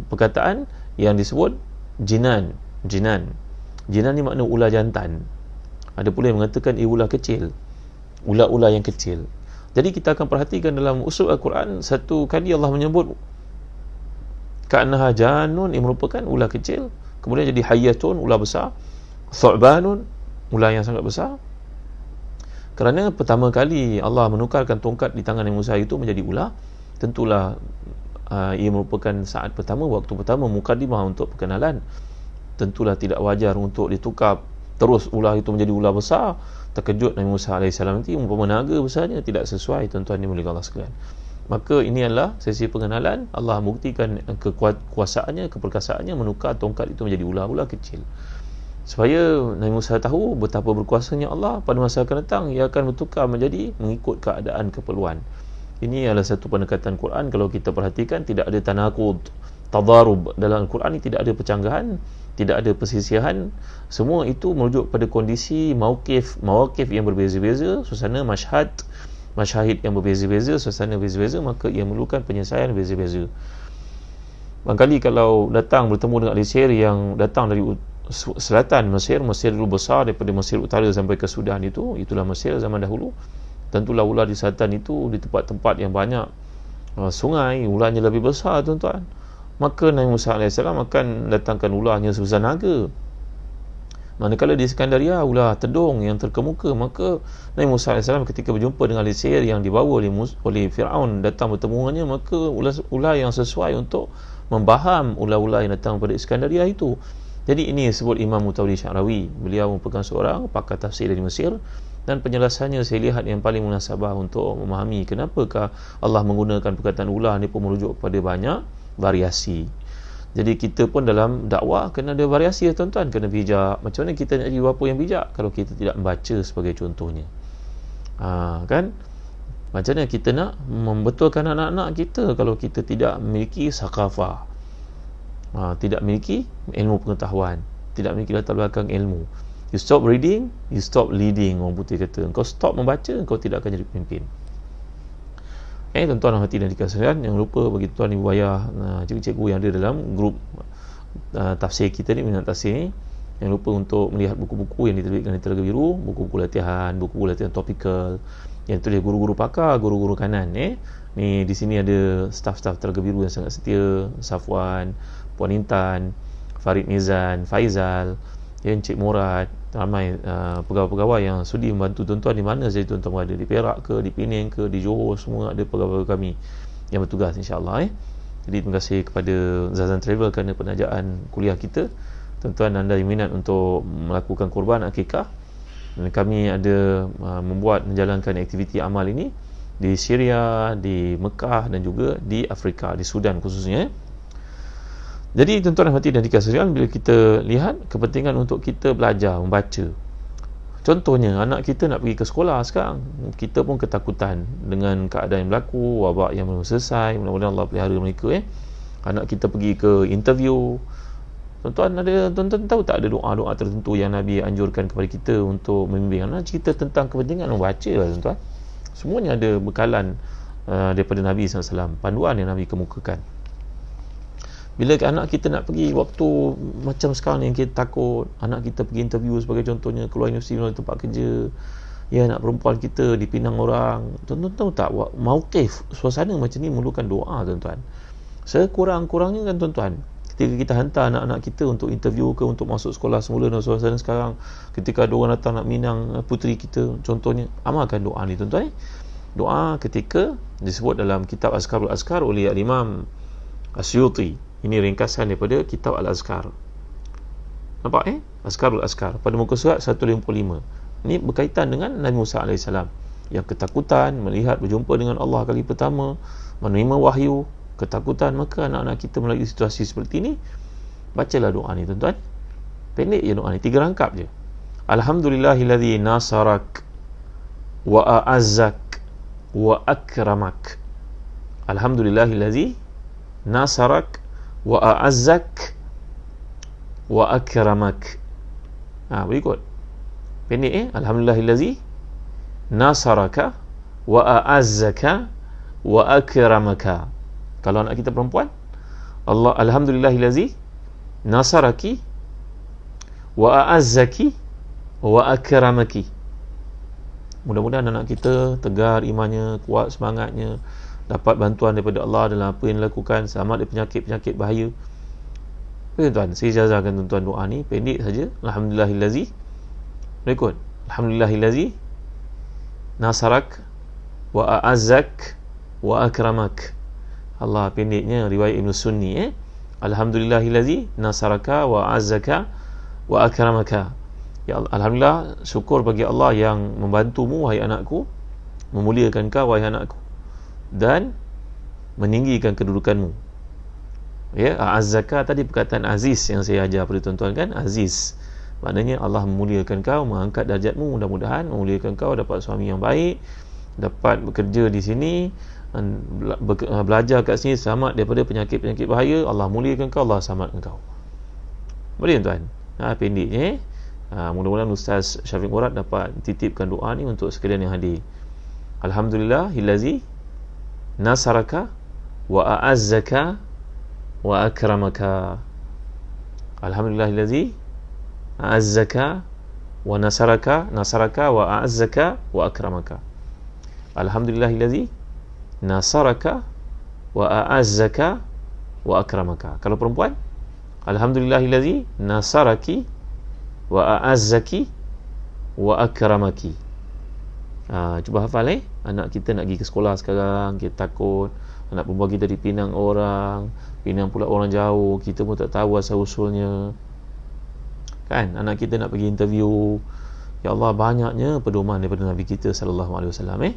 perkataan yang disebut jinan. Jinan ni makna ular jantan. Ada pula yang mengatakan ular kecil, ular-ular yang kecil. Jadi kita akan perhatikan dalam usul Al-Quran, satu kali Allah menyebut ka'annaha janun, ia merupakan ular kecil. Kemudian jadi hayyatun, ular besar. Thu'banun, ular yang sangat besar. Kerana pertama kali Allah menukarkan tongkat di tangan Nabi Musa itu menjadi ular, tentulah ia merupakan saat pertama, waktu pertama, mukadimah untuk perkenalan. Tentulah tidak wajar untuk ditukar terus ular itu menjadi ular besar. Terkejut Nabi Musa AS nanti, umpama naga besarnya, tidak sesuai tuan-tuan dimulakan Allah sekalian. Maka ini adalah sesi pengenalan. Allah membuktikan kekuasaannya, keperkasaannya, menukar tongkat itu menjadi ular-ular kecil, supaya Nabi Musa tahu betapa berkuasanya Allah. Pada masa akan datang ia akan bertukar menjadi mengikut keadaan, keperluan. Ini adalah satu pendekatan Quran. Kalau kita perhatikan, tidak ada tanaqud, tadarub dalam Al-Quran ini, tidak ada percanggahan, tidak ada persisihan. Semua itu merujuk pada kondisi mawaqif yang berbeza-beza, suasana masyahid yang berbeza-beza, suasana berbeza-beza, maka ia memerlukan penyelesaian berbeza-beza. Barangkali kalau datang bertemu dengan Mesir yang datang dari selatan Mesir dulu besar, daripada Mesir utara sampai ke Sudan itulah Mesir zaman dahulu. Tentulah ular di selatan itu, di tempat-tempat yang banyak sungai, ularnya lebih besar tuan-tuan. Maka Nabi Musa AS akan datangkan ularnya sebesar naga. Manakala di Skandaria ular tedung yang terkemuka, maka Nabi Musa AS ketika berjumpa dengan Mesir yang dibawa oleh Fir'aun datang bertemu dengannya, maka ular yang sesuai untuk membaham ular-ular yang datang pada Skandaria itu. Jadi ini disebut Imam Tabari Syarawi. Beliau merupakan seorang pakar tafsir dari Mesir, dan penjelasannya saya lihat yang paling munasabah untuk memahami kenapakah Allah menggunakan perkataan ular ni pun merujuk kepada banyak variasi. Jadi kita pun dalam dakwah kena ada variasi ya tuan-tuan, kena bijak. Macam mana kita nak jadi bapa yang bijak kalau kita tidak membaca sebagai contohnya? Kan? Macam mana kita nak membetulkan anak-anak kita kalau kita tidak memiliki sakafah, tidak memiliki ilmu pengetahuan, tidak memiliki latar belakang ilmu. You stop reading, you stop leading. Orang putih kata, engkau stop membaca, engkau tidak akan jadi pemimpin. Tuan-tuan hati dan dikasihan, jangan lupa bagi tuan ibu ayah, cikgu-cikgu yang ada dalam grup tafsir kita ni, minat tafsir ni, jangan lupa untuk melihat buku-buku yang diterbitkan di Telaga Biru, buku-buku latihan topikal yang ditulis guru-guru pakar, guru-guru kanan. Ni di sini ada staf-staf Telaga Biru yang sangat setia, Safwan, Puan Intan, Farid Mizan, Faizal, Encik Murad, ramai pegawai-pegawai yang sudi membantu tuan-tuan di mana saja tuan-tuan berada, di Perak ke, di Penang ke, di Johor, semua ada pegawai kami yang bertugas, insya-Allah. Jadi terima kasih kepada Zazan Travel kerana penajaan kuliah kita. Tuan-tuan anda yang minat untuk melakukan kurban akikah, dan kami ada menjalankan aktiviti amal ini di Syria, di Mekah dan juga di Afrika, di Sudan khususnya. Jadi tuan-tuan dan hadirin dikasihi, bila kita lihat kepentingan untuk kita belajar membaca, contohnya anak kita nak pergi ke sekolah sekarang, kita pun ketakutan dengan keadaan yang berlaku, wabak yang belum selesai. Mudah-mudahan Allah pelihara mereka. Anak kita pergi ke interview, tuan-tuan tahu tak ada doa-doa tertentu yang Nabi anjurkan kepada kita untuk membimbing anak? Cerita tentang kepentingan membaca lah, tuan-tuan. Semuanya ada bekalan daripada Nabi SAW, panduan yang Nabi kemukakan. Bila anak kita nak pergi waktu macam sekarang ni, kita takut anak kita pergi interview sebagai contohnya, keluar universiti, keluar tempat kerja, ya, anak perempuan kita dipinang orang. Tuan-tuan tahu tak, mauqif suasana macam ni memerlukan doa, tuan-tuan. Sekurang-kurangnya kan, tuan-tuan, ketika kita hantar anak-anak kita untuk interview ke untuk masuk sekolah semula, dan suasana sekarang ketika ada orang datang nak minang puteri kita contohnya, amalkan doa ni, tuan-tuan. Doa ketika disebut dalam kitab Azkarul Azkar oleh Al-Imam Asyuti. Ini ringkasan daripada kitab Al-Azkar. Nampak Azkarul Azkar pada muka surat 155. Ini berkaitan dengan Nabi Musa AS yang ketakutan melihat berjumpa dengan Allah kali pertama, menerima wahyu, ketakutan. Maka anak-anak kita melalui situasi seperti ini, bacalah doa ni, tuan-tuan. Pendek je doa ni, 3 rangkap je. Alhamdulillahillazi nasarak wa a'azzak wa akramak. Alhamdulillahillazi nasarak wa a'azzak wa akramak. Berikut pendek Alhamdulillahillazi nasaraka wa a'azzaka wa akramaka. Kalau anak kita perempuan, Alhamdulillahillazi nasaraki wa a'azzaki wa akramaki. Mudah-mudahan anak kita tegar imannya, kuat semangatnya, dapat bantuan daripada Allah dalam apa yang dilakukan, selamat dari penyakit-penyakit bahaya. Tuan-tuan, saya ijazahkan tuan-tuan doa ni pendek saja. Alhamdulillahillazi, berikut Alhamdulillahillazi nasarak wa a'azzak wa akramak. Allah, pendeknya riwayat Ibn Sunni. Alhamdulillahillazi nasaraka wa a'azzaka wa akramaka. Ya Allah, alhamdulillah, syukur bagi Allah yang membantumu wahai anakku, memuliakan kau wahai anakku, dan meninggikan kedudukanmu. Ya, a'azzaka tadi perkataan aziz yang saya ajar pada tuan-tuan kan, aziz maknanya Allah memuliakan kau, mengangkat darjatmu. Mudah-mudahan memuliakan kau, dapat suami yang baik, dapat bekerja di sini, belajar kat sini, selamat daripada penyakit-penyakit bahaya. Allah muliakan kau, Allah selamatkan kau. Boleh tuan? Pendeknya. Mudah-mudahan Ustaz Syafiq Murad dapat titipkan doa ni untuk sekalian yang hadir. Alhamdulillahillazi nasaraka wa a'azzaka wa akramaka. Alhamdulillahillazi a'azzaka wa nasaraka wa a'azzaka wa akramaka. Alhamdulillahillazi nasaraka wa a'azzaka wa akramaka. Kalau perempuan, Alhamdulillahillazi nasaraki wa a'azzaki wa akramaki. Cuba hafal anak kita nak pergi ke sekolah sekarang, kita takut anak perempuan kita dipinang orang, pinang pula orang jauh, kita pun tak tahu asal usulnya kan. Anak kita nak pergi interview, ya Allah, banyaknya pedoman daripada Nabi kita sallallahu alaihi wasallam.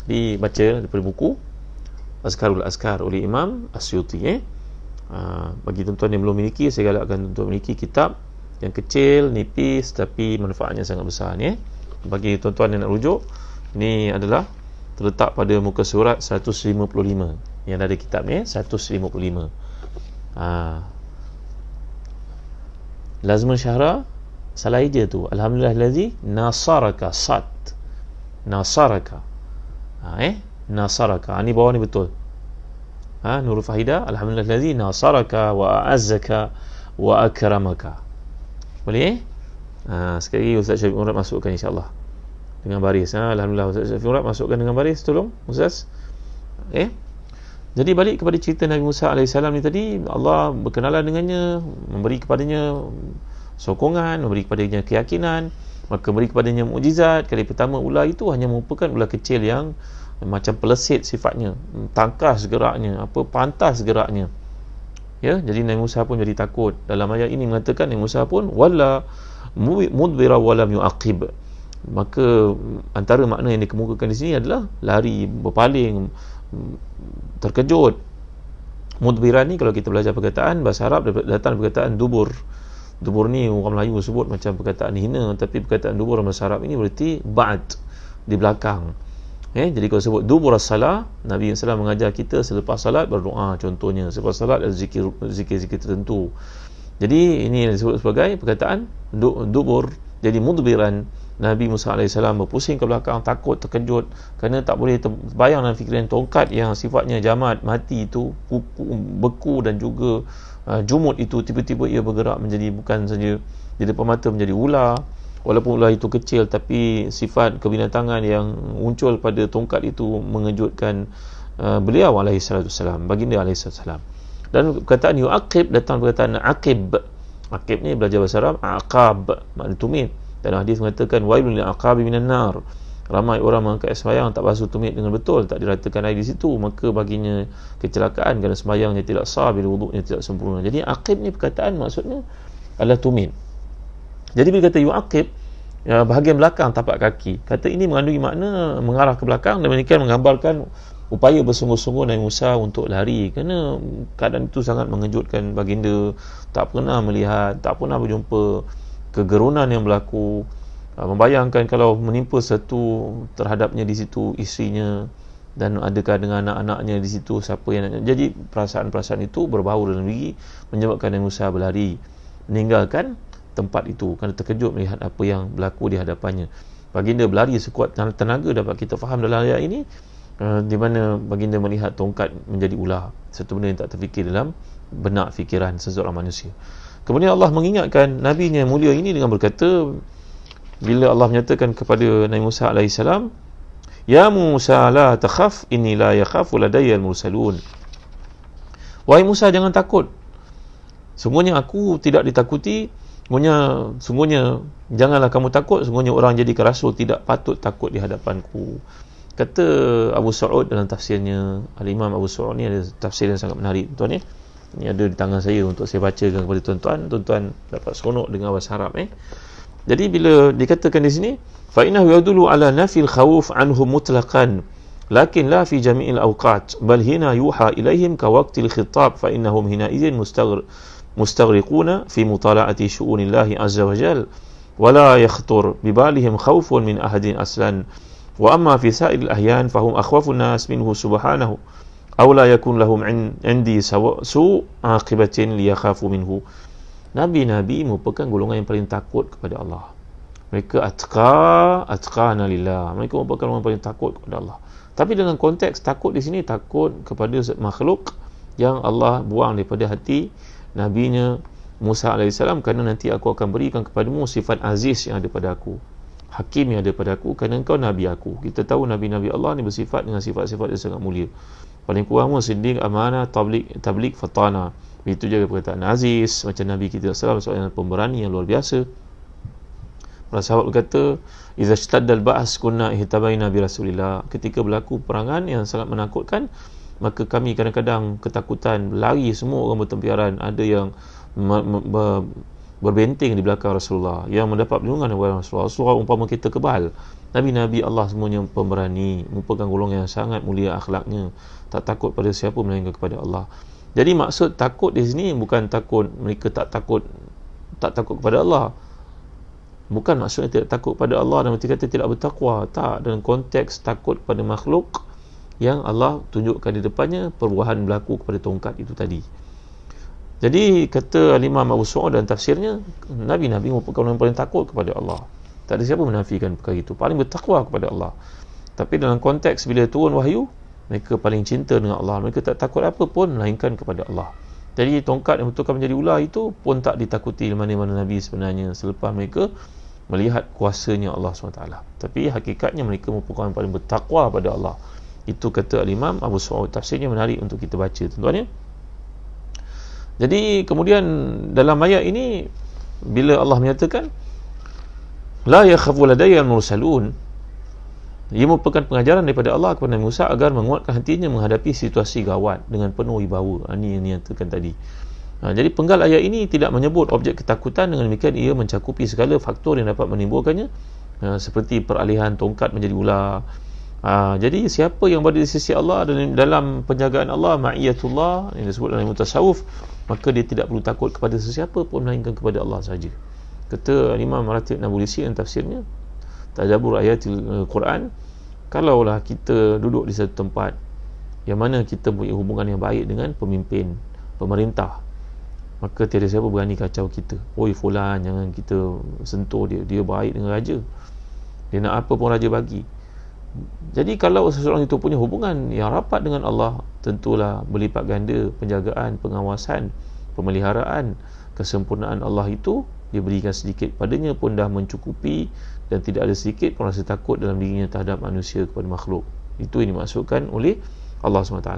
Dibaca daripada buku Azkarul Azkar oleh Imam Asyuti. Bagi tuan-tuan yang belum memiliki, saya galakkan untuk memiliki kitab yang kecil, nipis, tapi manfaatnya sangat besar ni. Bagi tuan-tuan yang nak rujuk, ni adalah terletak pada muka surat 155 yang ada kitab ni, 155. Lazmun syahra salah je tu. Alhamdulillahillazi nasaraka, sad nasaraka. Nasaraka, ni bawah ni betul. Nurul Fahidah, Alhamdulillahillazi nasaraka wa a'azzaka wa akramaka. Boleh? Sekali lagi Ustaz Syafiq Murad masukkan insya-Allah dengan baris. Alhamdulillah, Ustaz Syafiq Murad masukkan dengan baris, tolong Ustaz. Jadi balik kepada cerita Nabi Musa AS ni tadi, Allah berkenalan dengannya, memberi kepadanya sokongan, memberi kepadanya keyakinan, maka memberi kepadanya mukjizat. Kali pertama ular itu hanya merupakan ular kecil yang macam pelesit sifatnya, tangkas geraknya, pantas geraknya. Ya, jadi Nabi Musa pun jadi takut. Dalam ayat ini mengatakan Nabi Musa pun wala mudbira walam yuaqib. Maka antara makna yang dikemukakan di sini adalah lari, berpaling, terkejut. Mudbiran ni kalau kita belajar perkataan bahasa Arab datang perkataan dubur. Dubur ni orang Melayu sebut macam perkataan hina, tapi perkataan dubur dalam bahasa Arab ini berarti ba'd, di belakang. Jadi kalau sebut dubur as-salah, Nabi SAW mengajar kita selepas salat berdoa, contohnya selepas salat ada zikir-zikir tertentu. Jadi ini disebut sebagai perkataan dubur. Jadi mudbiran, Nabi Musa AS berpusing ke belakang, takut, terkejut, kerana tak boleh terbayang dalam fikiran tongkat yang sifatnya jamad, mati itu, beku dan juga jumud itu, tiba-tiba ia bergerak menjadi bukan saja di depan mata menjadi ular. Walaupun ular itu kecil, tapi sifat kebinatangan yang muncul pada tongkat itu mengejutkan beliau alaihissalam, baginda alaihissalam. Dan perkataan yu'aqib datang perkataan aqib. Aqib ni belajar bahasa Arab, aqab, makna tumit. Dan hadis mengatakan wailul lil aqabi minan nar. Ramai orang mengangkat sembahyang tak basuh tumit dengan betul, tak diratakan air di situ, maka baginya kecelakaan kerana sembahyangnya tidak sah bila wuduknya tidak sempurna. Jadi aqib ni perkataan maksudnya adalah tumit. Jadi bila kata yu'aqib, bahagian belakang tapak kaki, kata ini mengandungi makna mengarah ke belakang, dan demikian menggambarkan upaya bersungguh-sungguh Nabi Musa untuk lari, kerana keadaan itu sangat mengejutkan baginda. Tak pernah melihat, tak pernah berjumpa kegerunan yang berlaku. Membayangkan kalau menimpa satu terhadapnya di situ isterinya, dan adakah dengan anak-anaknya di situ, siapa yang nak. Jadi perasaan-perasaan itu berbau dalam diri, menyebabkan Nabi Musa berlari, meninggalkan tempat itu kerana terkejut melihat apa yang berlaku di hadapannya. Baginda berlari sekuat tenaga, dapat kita faham dalam ayat ini, di mana baginda melihat tongkat menjadi ular, satu benda yang tak terfikir dalam benak fikiran seseorang manusia. Kemudian Allah mengingatkan Nabi-Nya mulia ini dengan berkata, bila Allah menyatakan kepada Nabi Musa AS, Ya Musa la takhaf, inni la yakhafu ladayya al-mursalun. Wahai Musa, jangan takut, sungguhnya aku tidak ditakuti. Sungguhnya janganlah kamu takut, sungguhnya orang jadikan rasul tidak patut takut di hadapanku. Kata Abu Sa'ud dalam tafsirnya, Al-Imam Abu Sa'ud ni ada tafsir yang sangat menarik, tuan-tuan. Ini ada di tangan saya untuk saya bacakan kepada tuan-tuan. Tuan-tuan dapat seronok dengan bahasa Arab. Jadi bila dikatakan di sini, fa innahu yadullu ala nafil khawf anhum mutlaqan, lakin la fi jami'il awqat, bal hina yuha ilaihim ka waqtil khitab, fa innahum hina idzin mustaghriquna fi mutala'ati syu'unillahi azza wa jal, wa la yakhtur bi balihim khawfun min ahadin aslan, wa amma fi sa'il ahyan fahum akhwafun nas minhu subhanahu, aw la yakun lahum indi su aqibatin liyakhafu minhu. Nabi-nabi merupakan golongan yang paling takut kepada Allah. Mereka atqana lillah. Mereka merupakan orang paling takut kepada Allah. Tapi dengan konteks takut di sini, takut kepada makhluk yang Allah buang daripada hati Nabi-Nya Musa AS, kerana nanti aku akan berikan kepadamu sifat aziz yang ada pada aku, hakim yang ada pada aku, kerana engkau Nabi aku. Kita tahu Nabi-Nabi Allah ni bersifat dengan sifat-sifat yang sangat mulia. Paling kurang siddiq, amanah, tabligh, fatana. Itu juga perkataan aziz, macam Nabi kita SAW, seorang pemberani yang luar biasa. Para sahabat berkata, idza ishtadda al-ba's kunna ihtabaina bi Rasulillah. Ketika berlaku perangan yang sangat menakutkan, maka kami kadang-kadang ketakutan, berlari, semua orang bertempiaran. Ada yang berbenting di belakang Rasulullah, yang mendapat perlindungan daripada Rasulullah. Rasulullah umpama kita kebal. Nabi-Nabi Allah semuanya pemberani, merupakan golongan yang sangat mulia akhlaknya, tak takut pada siapa melainkan kepada Allah. Jadi maksud takut di sini bukan takut mereka tak takut kepada Allah. Bukan maksudnya tidak takut pada Allah dan mereka kata tidak bertakwa. Tak, dalam konteks takut pada makhluk yang Allah tunjukkan di depannya, perubahan berlaku kepada tongkat itu tadi. Jadi kata Imam Abu Sa'ud dan tafsirnya, Nabi-Nabi merupakan orang yang paling takut kepada Allah. Tak ada siapa menafikan perkara itu, paling bertakwa kepada Allah. Tapi dalam konteks bila turun wahyu, mereka paling cinta dengan Allah. Mereka tak takut apa pun melainkan kepada Allah. Jadi tongkat yang betulkan menjadi ular itu pun tak ditakuti mana-mana Nabi sebenarnya, selepas mereka melihat kuasanya Allah SWT. Tapi hakikatnya mereka merupakan yang paling bertakwa pada Allah. Itu kata Imam Abu Sa'ud. Tafsirnya menarik untuk kita baca, tuan-tuan ya. Jadi kemudian dalam ayat ini, bila Allah menyatakan la yakhafu ladayya al-mursalun, Ia merupakan pengajaran daripada Allah kepada Nabi Musa agar menguatkan hatinya menghadapi situasi gawat dengan penuh wibawa. Ini yang dinyatakan tadi. Jadi penggal ayat ini tidak menyebut objek ketakutan, dengan demikian ia mencakupi segala faktor yang dapat menimbulkannya, seperti peralihan tongkat menjadi ular. Jadi siapa yang berada di sisi Allah dan dalam penjagaan Allah, ma'iyatullah yang disebut dalam mutasawuf, maka dia tidak perlu takut kepada sesiapa pun melainkan kepada Allah saja. Kata Imam Maratib Nabulsi dalam tafsirnya Tadabbur Ayatil Quran, kalaulah kita duduk di satu tempat yang mana kita punya hubungan yang baik dengan pemimpin, pemerintah, maka tiada siapa berani kacau kita. Oi fulan, jangan kita sentuh dia, dia baik dengan raja, dia nak apa pun raja bagi. Jadi kalau seseorang itu punya hubungan yang rapat dengan Allah, tentulah berlipat ganda penjagaan, pengawasan, pemeliharaan, kesempurnaan Allah itu dia berikan sedikit padanya pun dah mencukupi, dan tidak ada sedikit pun rasa takut dalam dirinya terhadap manusia kepada makhluk. Itu yang dimaksudkan oleh Allah SWT.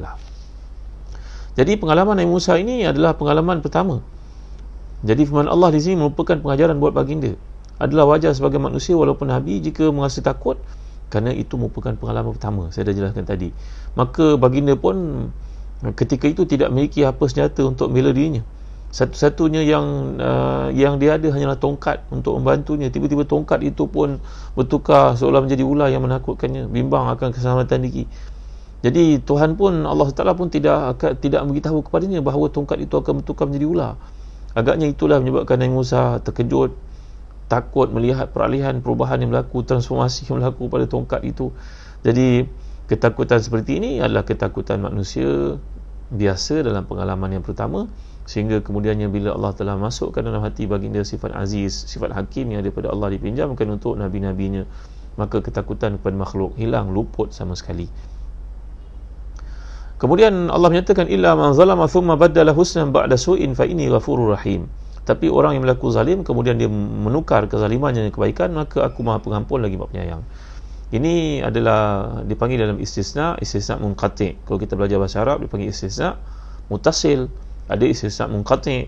Jadi pengalaman Nabi Musa ini adalah pengalaman pertama. Jadi firman Allah di sini merupakan pengajaran buat baginda. Adalah wajar sebagai manusia walaupun Nabi jika merasa takut, kerana itu merupakan pengalaman pertama. Saya dah jelaskan tadi. Maka baginda pun ketika itu tidak memiliki apa senjata untuk membela dirinya. Satu-satunya yang dia ada hanyalah tongkat untuk membantunya. Tiba-tiba tongkat itu pun bertukar seolah menjadi ular yang menakutkannya, bimbang akan keselamatan diri. Jadi Tuhan pun, Allah Taala pun tidak memberitahu kepadanya bahawa tongkat itu akan bertukar menjadi ular. Agaknya itulah menyebabkan Nabi Musa terkejut, takut melihat peralihan, perubahan yang berlaku, transformasi yang berlaku pada tongkat itu. Jadi ketakutan seperti ini adalah ketakutan manusia biasa dalam pengalaman yang pertama, sehingga kemudiannya bila Allah telah masukkan dalam hati baginda sifat aziz, sifat hakim yang daripada Allah dipinjamkan untuk nabi-nabinya, maka ketakutan kepada makhluk hilang, luput sama sekali. Kemudian Allah menyatakan illa man zalama thumma baddala husnan ba'da su'in fa inni ghafurur rahim. Tapi orang yang berlaku zalim kemudian dia menukar kezalimannya dengan kebaikan, maka aku Maha Pengampun lagi Maha Penyayang. Ini adalah dipanggil dalam istisna munqati'. Kalau kita belajar bahasa Arab dipanggil istisna mutasil, ada istisna munqati'.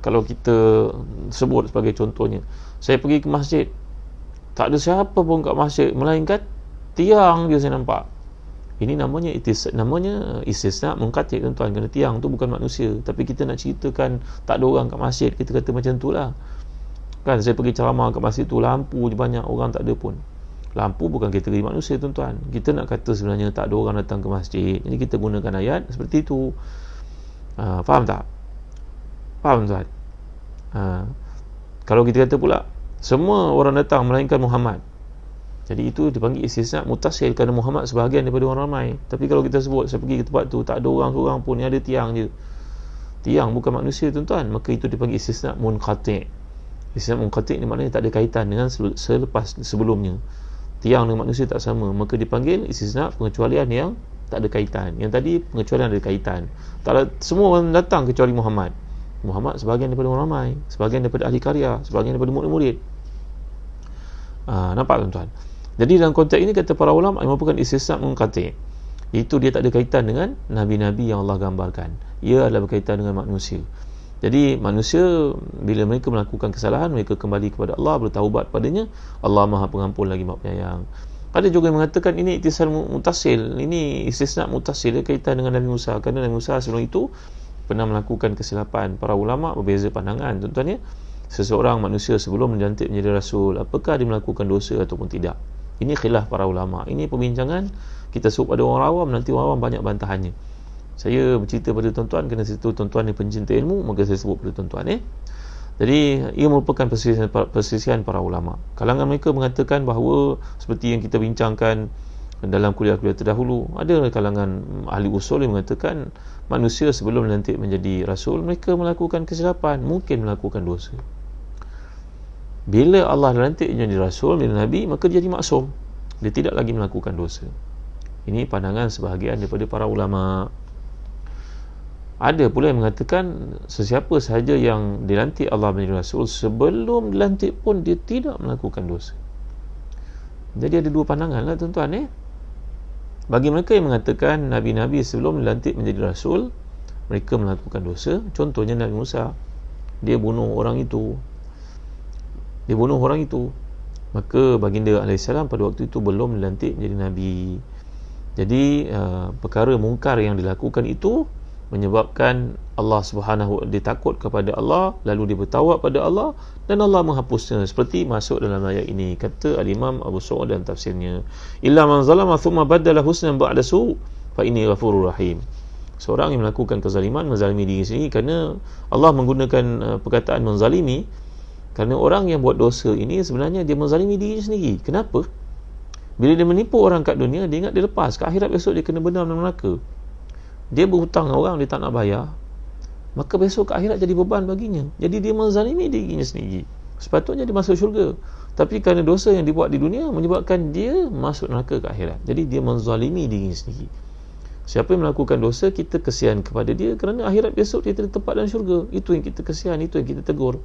Kalau kita sebut sebagai contohnya, saya pergi ke masjid, tak ada siapa pun kat masjid melainkan tiang je saya nampak. Ini namanya istisna munqati', tuan-tuan, kerana tiang tu bukan manusia. Tapi kita nak ceritakan tak ada orang kat masjid, kita kata macam tu lah kan. Saya pergi ceramah kat masjid tu, lampu je banyak, orang tak ada pun. Lampu bukan kategori manusia, tuan-tuan. Kita nak kata sebenarnya tak ada orang datang ke masjid, jadi kita gunakan ayat seperti itu. Faham tak? Faham, tuan? Kalau kita kata pula semua orang datang melainkan Muhammad, jadi itu dipanggil istisna mutasil, kerana Muhammad sebahagian daripada orang ramai. Tapi kalau kita sebut saya pergi ke tempat tu, tak ada orang seorang pun, yang ada tiang je, tiang bukan manusia, tuan-tuan, maka itu dipanggil istisna munqati'. Istisna munqati' ni maknanya tak ada kaitan dengan sebelumnya. Tiang dengan manusia tak sama, maka dipanggil istisna pengecualian yang tak ada kaitan. Yang tadi pengecualian ada kaitan. Tak ada, semua orang datang kecuali Muhammad. Muhammad sebahagian daripada orang ramai, sebahagian daripada ahli karya, sebahagian daripada murid-murid. Nampak, tuan-tuan? Jadi dalam konteks ini kata para ulama merupakan istisna munqati'. Itu dia tak ada kaitan dengan nabi-nabi yang Allah gambarkan. Ia adalah berkaitan dengan manusia. Jadi manusia bila mereka melakukan kesalahan, mereka kembali kepada Allah, bertaubat padanya. Allah Maha Pengampun lagi Maha Penyayang. Ada juga yang mengatakan ini ittisal mutasil, ini istisna mutasil, dia kaitan dengan Nabi Musa, kerana Nabi Musa sebelum itu pernah melakukan kesilapan. Para ulama berbeza pandangan, tuan-tuan ya. Seseorang manusia sebelum menjantik menjadi rasul, apakah dia melakukan dosa ataupun tidak? Ini khilaf para ulama. Ini perbincangan kita sebut pada orang awam, nanti orang awam banyak bantahannya. Saya bercerita pada tuan-tuan kerana situ tuan-tuan ni pencinta ilmu, maka saya sebut pada tuan-tuan. Jadi ia merupakan perselisihan para ulama. Kalangan mereka mengatakan bahawa seperti yang kita bincangkan dalam kuliah-kuliah terdahulu, ada kalangan ahli usul yang mengatakan manusia sebelum dilantik menjadi rasul, mereka melakukan kesilapan, mungkin melakukan dosa. Bila Allah lantik menjadi rasul, menjadi nabi, maka dia jadi maksum, dia tidak lagi melakukan dosa. Ini pandangan sebahagian daripada para ulama. Ada pula yang mengatakan sesiapa sahaja yang dilantik Allah menjadi rasul, sebelum dilantik pun dia tidak melakukan dosa. Jadi ada dua pandangan lah, tuan-tuan. Bagi mereka yang mengatakan nabi-nabi sebelum dilantik menjadi rasul, mereka melakukan dosa. Contohnya Nabi Musa, dia bunuh orang itu. Maka baginda alaihissalam pada waktu itu belum dilantik menjadi Nabi. Jadi perkara mungkar yang dilakukan itu menyebabkan Allah Subhanahu dia takut kepada Allah, lalu dia bertawab pada Allah dan Allah menghapusnya, seperti masuk dalam ayat ini. Kata al-Imam Abu Sa'ud dalam tafsirnya, illa man zalama thumma badala husnan ba'da su' fa inni ghafurur rahim. Seorang yang melakukan kezaliman, menzalimi diri sendiri, kerana Allah menggunakan perkataan menzalimi kerana orang yang buat dosa ini sebenarnya dia menzalimi diri sendiri. Kenapa? Bila dia menipu orang kat dunia, dia ingat dia lepas, kat akhirat besok dia kena benar dalam neraka. Dia berhutang orang, dia tak nak bayar, maka besok kat akhirat jadi beban baginya. Jadi dia menzalimi dirinya sendiri. Sepatutnya dia masuk syurga, tapi kerana dosa yang dibuat di dunia menyebabkan dia masuk neraka kat akhirat. Jadi dia menzalimi dirinya sendiri. Siapa yang melakukan dosa, kita kesian kepada dia, kerana akhirat besok dia tertempat dalam syurga. Itu yang kita kesian, itu yang kita tegur.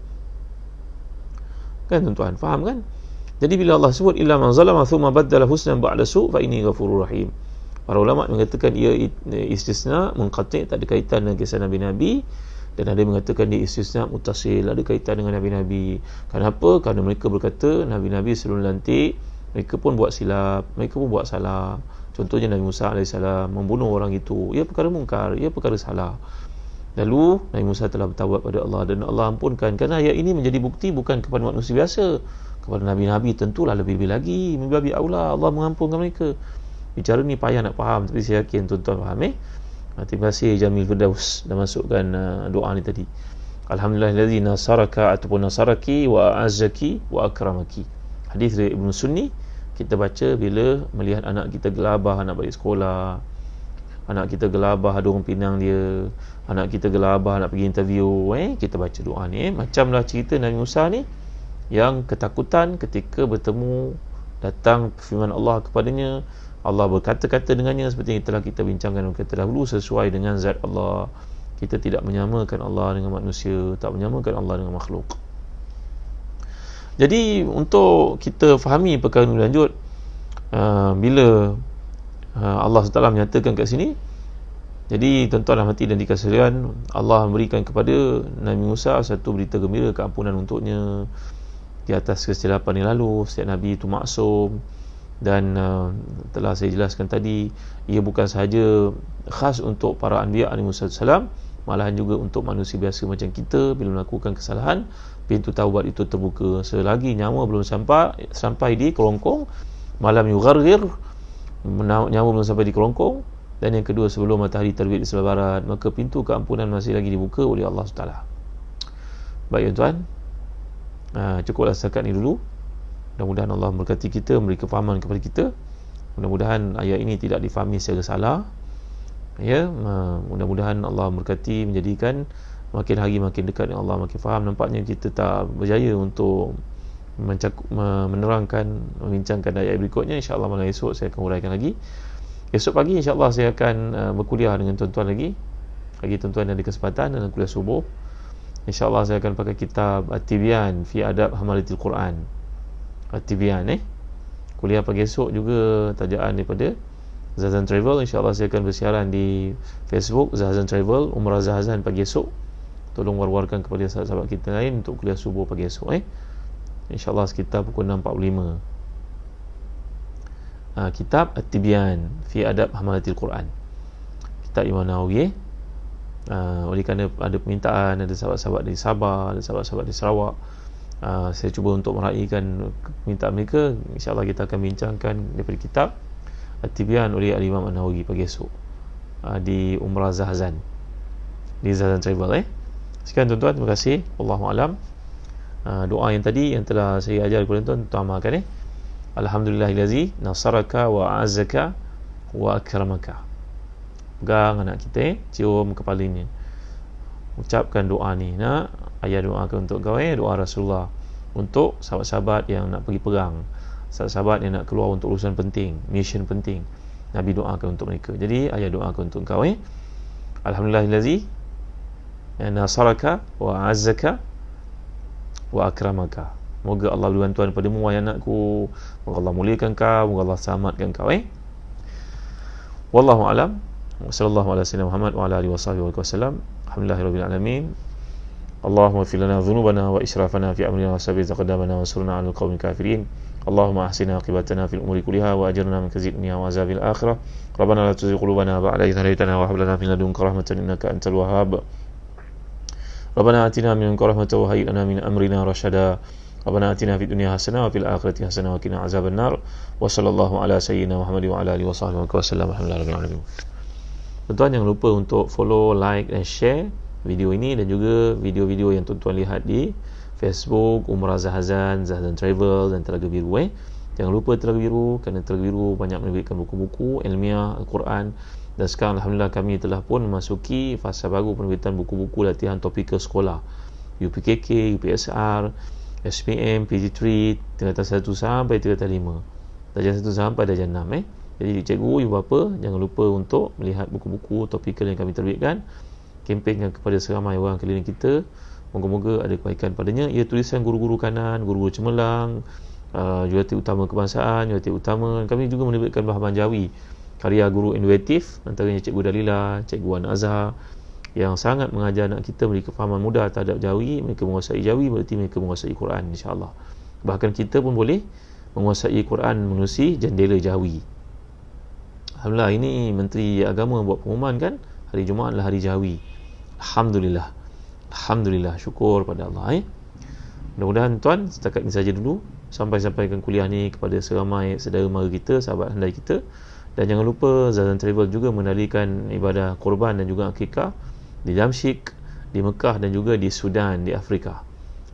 Kan tuan-tuan, faham kan? Jadi bila Allah sebut illa man zalama thumma baddala husnan ba'da su' fa inni ghafurur rahim, para ulama mengatakan ia istisna munqati', tak ada kaitan dengan kisah Nabi-Nabi, dan ada yang mengatakan dia istisna muttasil, ada kaitan dengan Nabi-Nabi. Kenapa? Kerana mereka berkata Nabi-Nabi sebelum lantik mereka pun buat silap, mereka pun buat salah. Contohnya Nabi Musa AS membunuh orang itu, ia perkara mungkar, ia perkara salah. Lalu Nabi Musa telah bertawab pada Allah dan Allah ampunkan. Kerana ayat ini menjadi bukti bukan kepada manusia biasa, kepada Nabi-Nabi tentulah lebih-lebih lagi, lebih aula Allah mengampunkan mereka. Bicara ni payah nak faham, tapi saya yakin tuan-tuan faham. Terima kasih Jamil Firdaus dah masukkan doa ni tadi. Alhamdulillahillazi nasaraka ataupun nasaraki wa azzaki wa akramaki. Hadis dari Ibnu Sunni, kita baca bila melihat anak kita gelabah nak balik sekolah, anak kita gelabah ada orang pinang dia, anak kita gelabah nak pergi interview, kita baca doa ni. Macamlah cerita Nabi Musa ni yang ketakutan ketika bertemu, datang firman Allah kepadanya, Allah berkata-kata dengannya seperti yang telah kita bincangkan kita dahulu, sesuai dengan zat Allah. Kita tidak menyamakan Allah dengan manusia, tak menyamakan Allah dengan makhluk. Jadi untuk kita fahami perkara ini lanjut, bila Allah SWT menyatakan kat sini, jadi tuan-tuan hati dan dikasihan, Allah memberikan kepada Nabi Musa satu berita gembira, keampunan untuknya di atas kesilapan yang lalu. Setiap Nabi itu maksum, dan telah saya jelaskan tadi, ia bukan sahaja khas untuk para anbiya alaihissalam, malahan juga untuk manusia biasa macam kita. Bila melakukan kesalahan, pintu taubat itu terbuka. Selagi nyawa belum sampai di kerongkong, malam yugharghir, nyawa belum sampai di kerongkong, dan yang kedua sebelum matahari terbit di sebelah barat, maka pintu keampunan masih lagi dibuka oleh Allah SWT. Baik tuan-tuan, cukuplah setakat ini dulu. Mudah-mudahan Allah memberkati kita, memberi kefahaman kepada kita. Mudah-mudahan ayat ini tidak difahami secara salah. Mudah-mudahan Allah memberkati, menjadikan makin hari makin dekat dengan Allah, makin faham. Nampaknya kita tak berjaya untuk menerangkan, membincangkan ayat berikutnya. InsyaAllah malam esok saya akan uraikan lagi. Esok pagi insyaAllah saya akan berkuliah dengan tuan-tuan lagi tuan-tuan yang ada kesempatan dalam kuliah subuh. InsyaAllah saya akan pakai kitab At-Tibyan fi Adab Hamalatil Quran. At-Tibyan kuliah pagi esok juga, tajaan daripada Zahazan Travel. InsyaAllah saya akan bersiaran di Facebook Zahazan Travel, Umrah Zahazan pagi esok. Tolong war-warkan kepada sahabat-sahabat kita lain untuk kuliah subuh pagi esok. InsyaAllah sekitar pukul 6.45. Kitab At-Tibyan fi Adab Hamalatil Quran, kitab Imam Nawawi. Oleh kerana ada permintaan, ada sahabat-sahabat di Sabah, ada sahabat-sahabat di Sarawak, saya cuba untuk meraihkan permintaan mereka. InsyaAllah kita akan bincangkan daripada kitab At-Tibyan oleh Al-Imam An-Nawawi pagi esok di Umrah Zahazan, di Zahazan Travel. Sekian tuan-tuan, terima kasih. Wallahualam. Doa yang tadi yang telah saya ajar kepada tuan-tuan amalkan. Alhamdulillahillazi nasaraka wa azzaka wa akramaka. Pegang anak kita, cium kepalanya, ucapkan doa ni. Ayah doakan untuk kau, doa Rasulullah untuk sahabat-sahabat yang nak pergi perang, sahabat-sahabat yang nak keluar untuk urusan penting, mission penting, Nabi doakan untuk mereka. Jadi ayah doakan untuk kau. Alhamdulillahillazi nasaraka wa azzaka wa akramaka. Moga Allah beri bantuan padamu, wahai anakku. Moga Allah muliakan kau, moga Allah selamatkan kau. Wallahu alam. Wassallallahu ala sayyidina Muhammad wa ala alihi wasallam. Alhamdulillahirabbil alamin. Allahumma ighfir lana dhunubana wa israfana fi amrina wa sabbit aqdamana wa surna 'alal qaumil kafirin. Allahumma ahsina aqibatana fil umuri kulliha wa ajirna min khizyi dunya wa azabil akhirah. Rabbana la tuzigh qulubana ba'da idh hadaytana wa hab lana min ladunka rahmatan innaka antal wahhab. Rabbana atina min ladunka rahmatan wa hayyi lana min amrina rashada. Rabbana atina fid dunya hasanah wa fil akhirati hasanah wa qina azaban nar. Wa sallallahu ala sayyidina Muhammad wa ala alihi wa sahbihi wa sallam. Alhamdulillahirabbil alamin. Tuan-tuan jangan lupa untuk follow, like dan share video ini dan juga video-video yang tuan-tuan lihat di Facebook Umrah Zahazan, Zahazan Travel dan Telaga Biru. Jangan lupa Telaga Biru, kerana Telaga Biru banyak menerbitkan buku-buku ilmiah Al-Quran, dan sekarang Alhamdulillah kami telah pun memasuki fasa baru penerbitan buku-buku latihan topikal sekolah UPKK, UPSR, SPM, PG3 tingkatan 1 sampai tingkatan 5, darjah 1 sampai darjah 6. Jadi cikgu, ibu bapa jangan lupa untuk melihat buku-buku topikal yang kami terbitkan, kempenkan kepada seramai orang keliling kita. Moga-moga ada kebaikan padanya. Ia tulisan guru-guru kanan, guru-guru cemerlang, jurulatih utama kebangsaan, jurulatih utama. Kami juga menerbitkan bahagian Jawi, karya guru inovatif, antaranya Cikgu Dalila, Cikgu Wan Azhar, yang sangat mengajar anak kita memberi kefahaman mudah terhadap Jawi. Mereka menguasai Jawi, berarti mereka menguasai Quran, insya-Allah. Bahkan kita pun boleh menguasai Quran menerusi jendela Jawi. Alhamdulillah, ini Menteri Agama buat pengumuman kan, hari Jumaat adalah hari Jawi. Alhamdulillah. Alhamdulillah, syukur pada Allah. Mudah-mudahan tuan setakat ini saja dulu, sampaikan kuliah ni kepada seramai saudara mara kita, sahabat handai kita. Dan jangan lupa Zahazan Travel juga menalikan ibadah korban dan juga akikah di Damsyik, di Mekah dan juga di Sudan, di Afrika.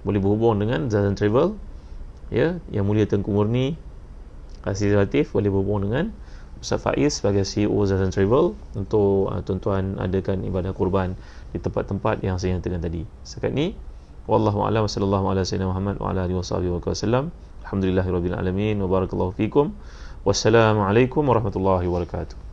Boleh berhubung dengan Zahazan Travel, ya, Yang Mulia Tengku Murni Kasih Relatif, boleh berhubung dengan Ustaz Faiz sebagai CEO Zahazan Travel untuk tuan-tuan adakan ibadah kurban di tempat-tempat yang saya nyatakan tadi. Setakat ni, wallahu a'lam, sallallahu ala sayyidina Muhammad wa ala alihi wasallam. Alhamdulillahirabbil alamin wa barakallahu fikum. Wassalamualaikum warahmatullahi wabarakatuh.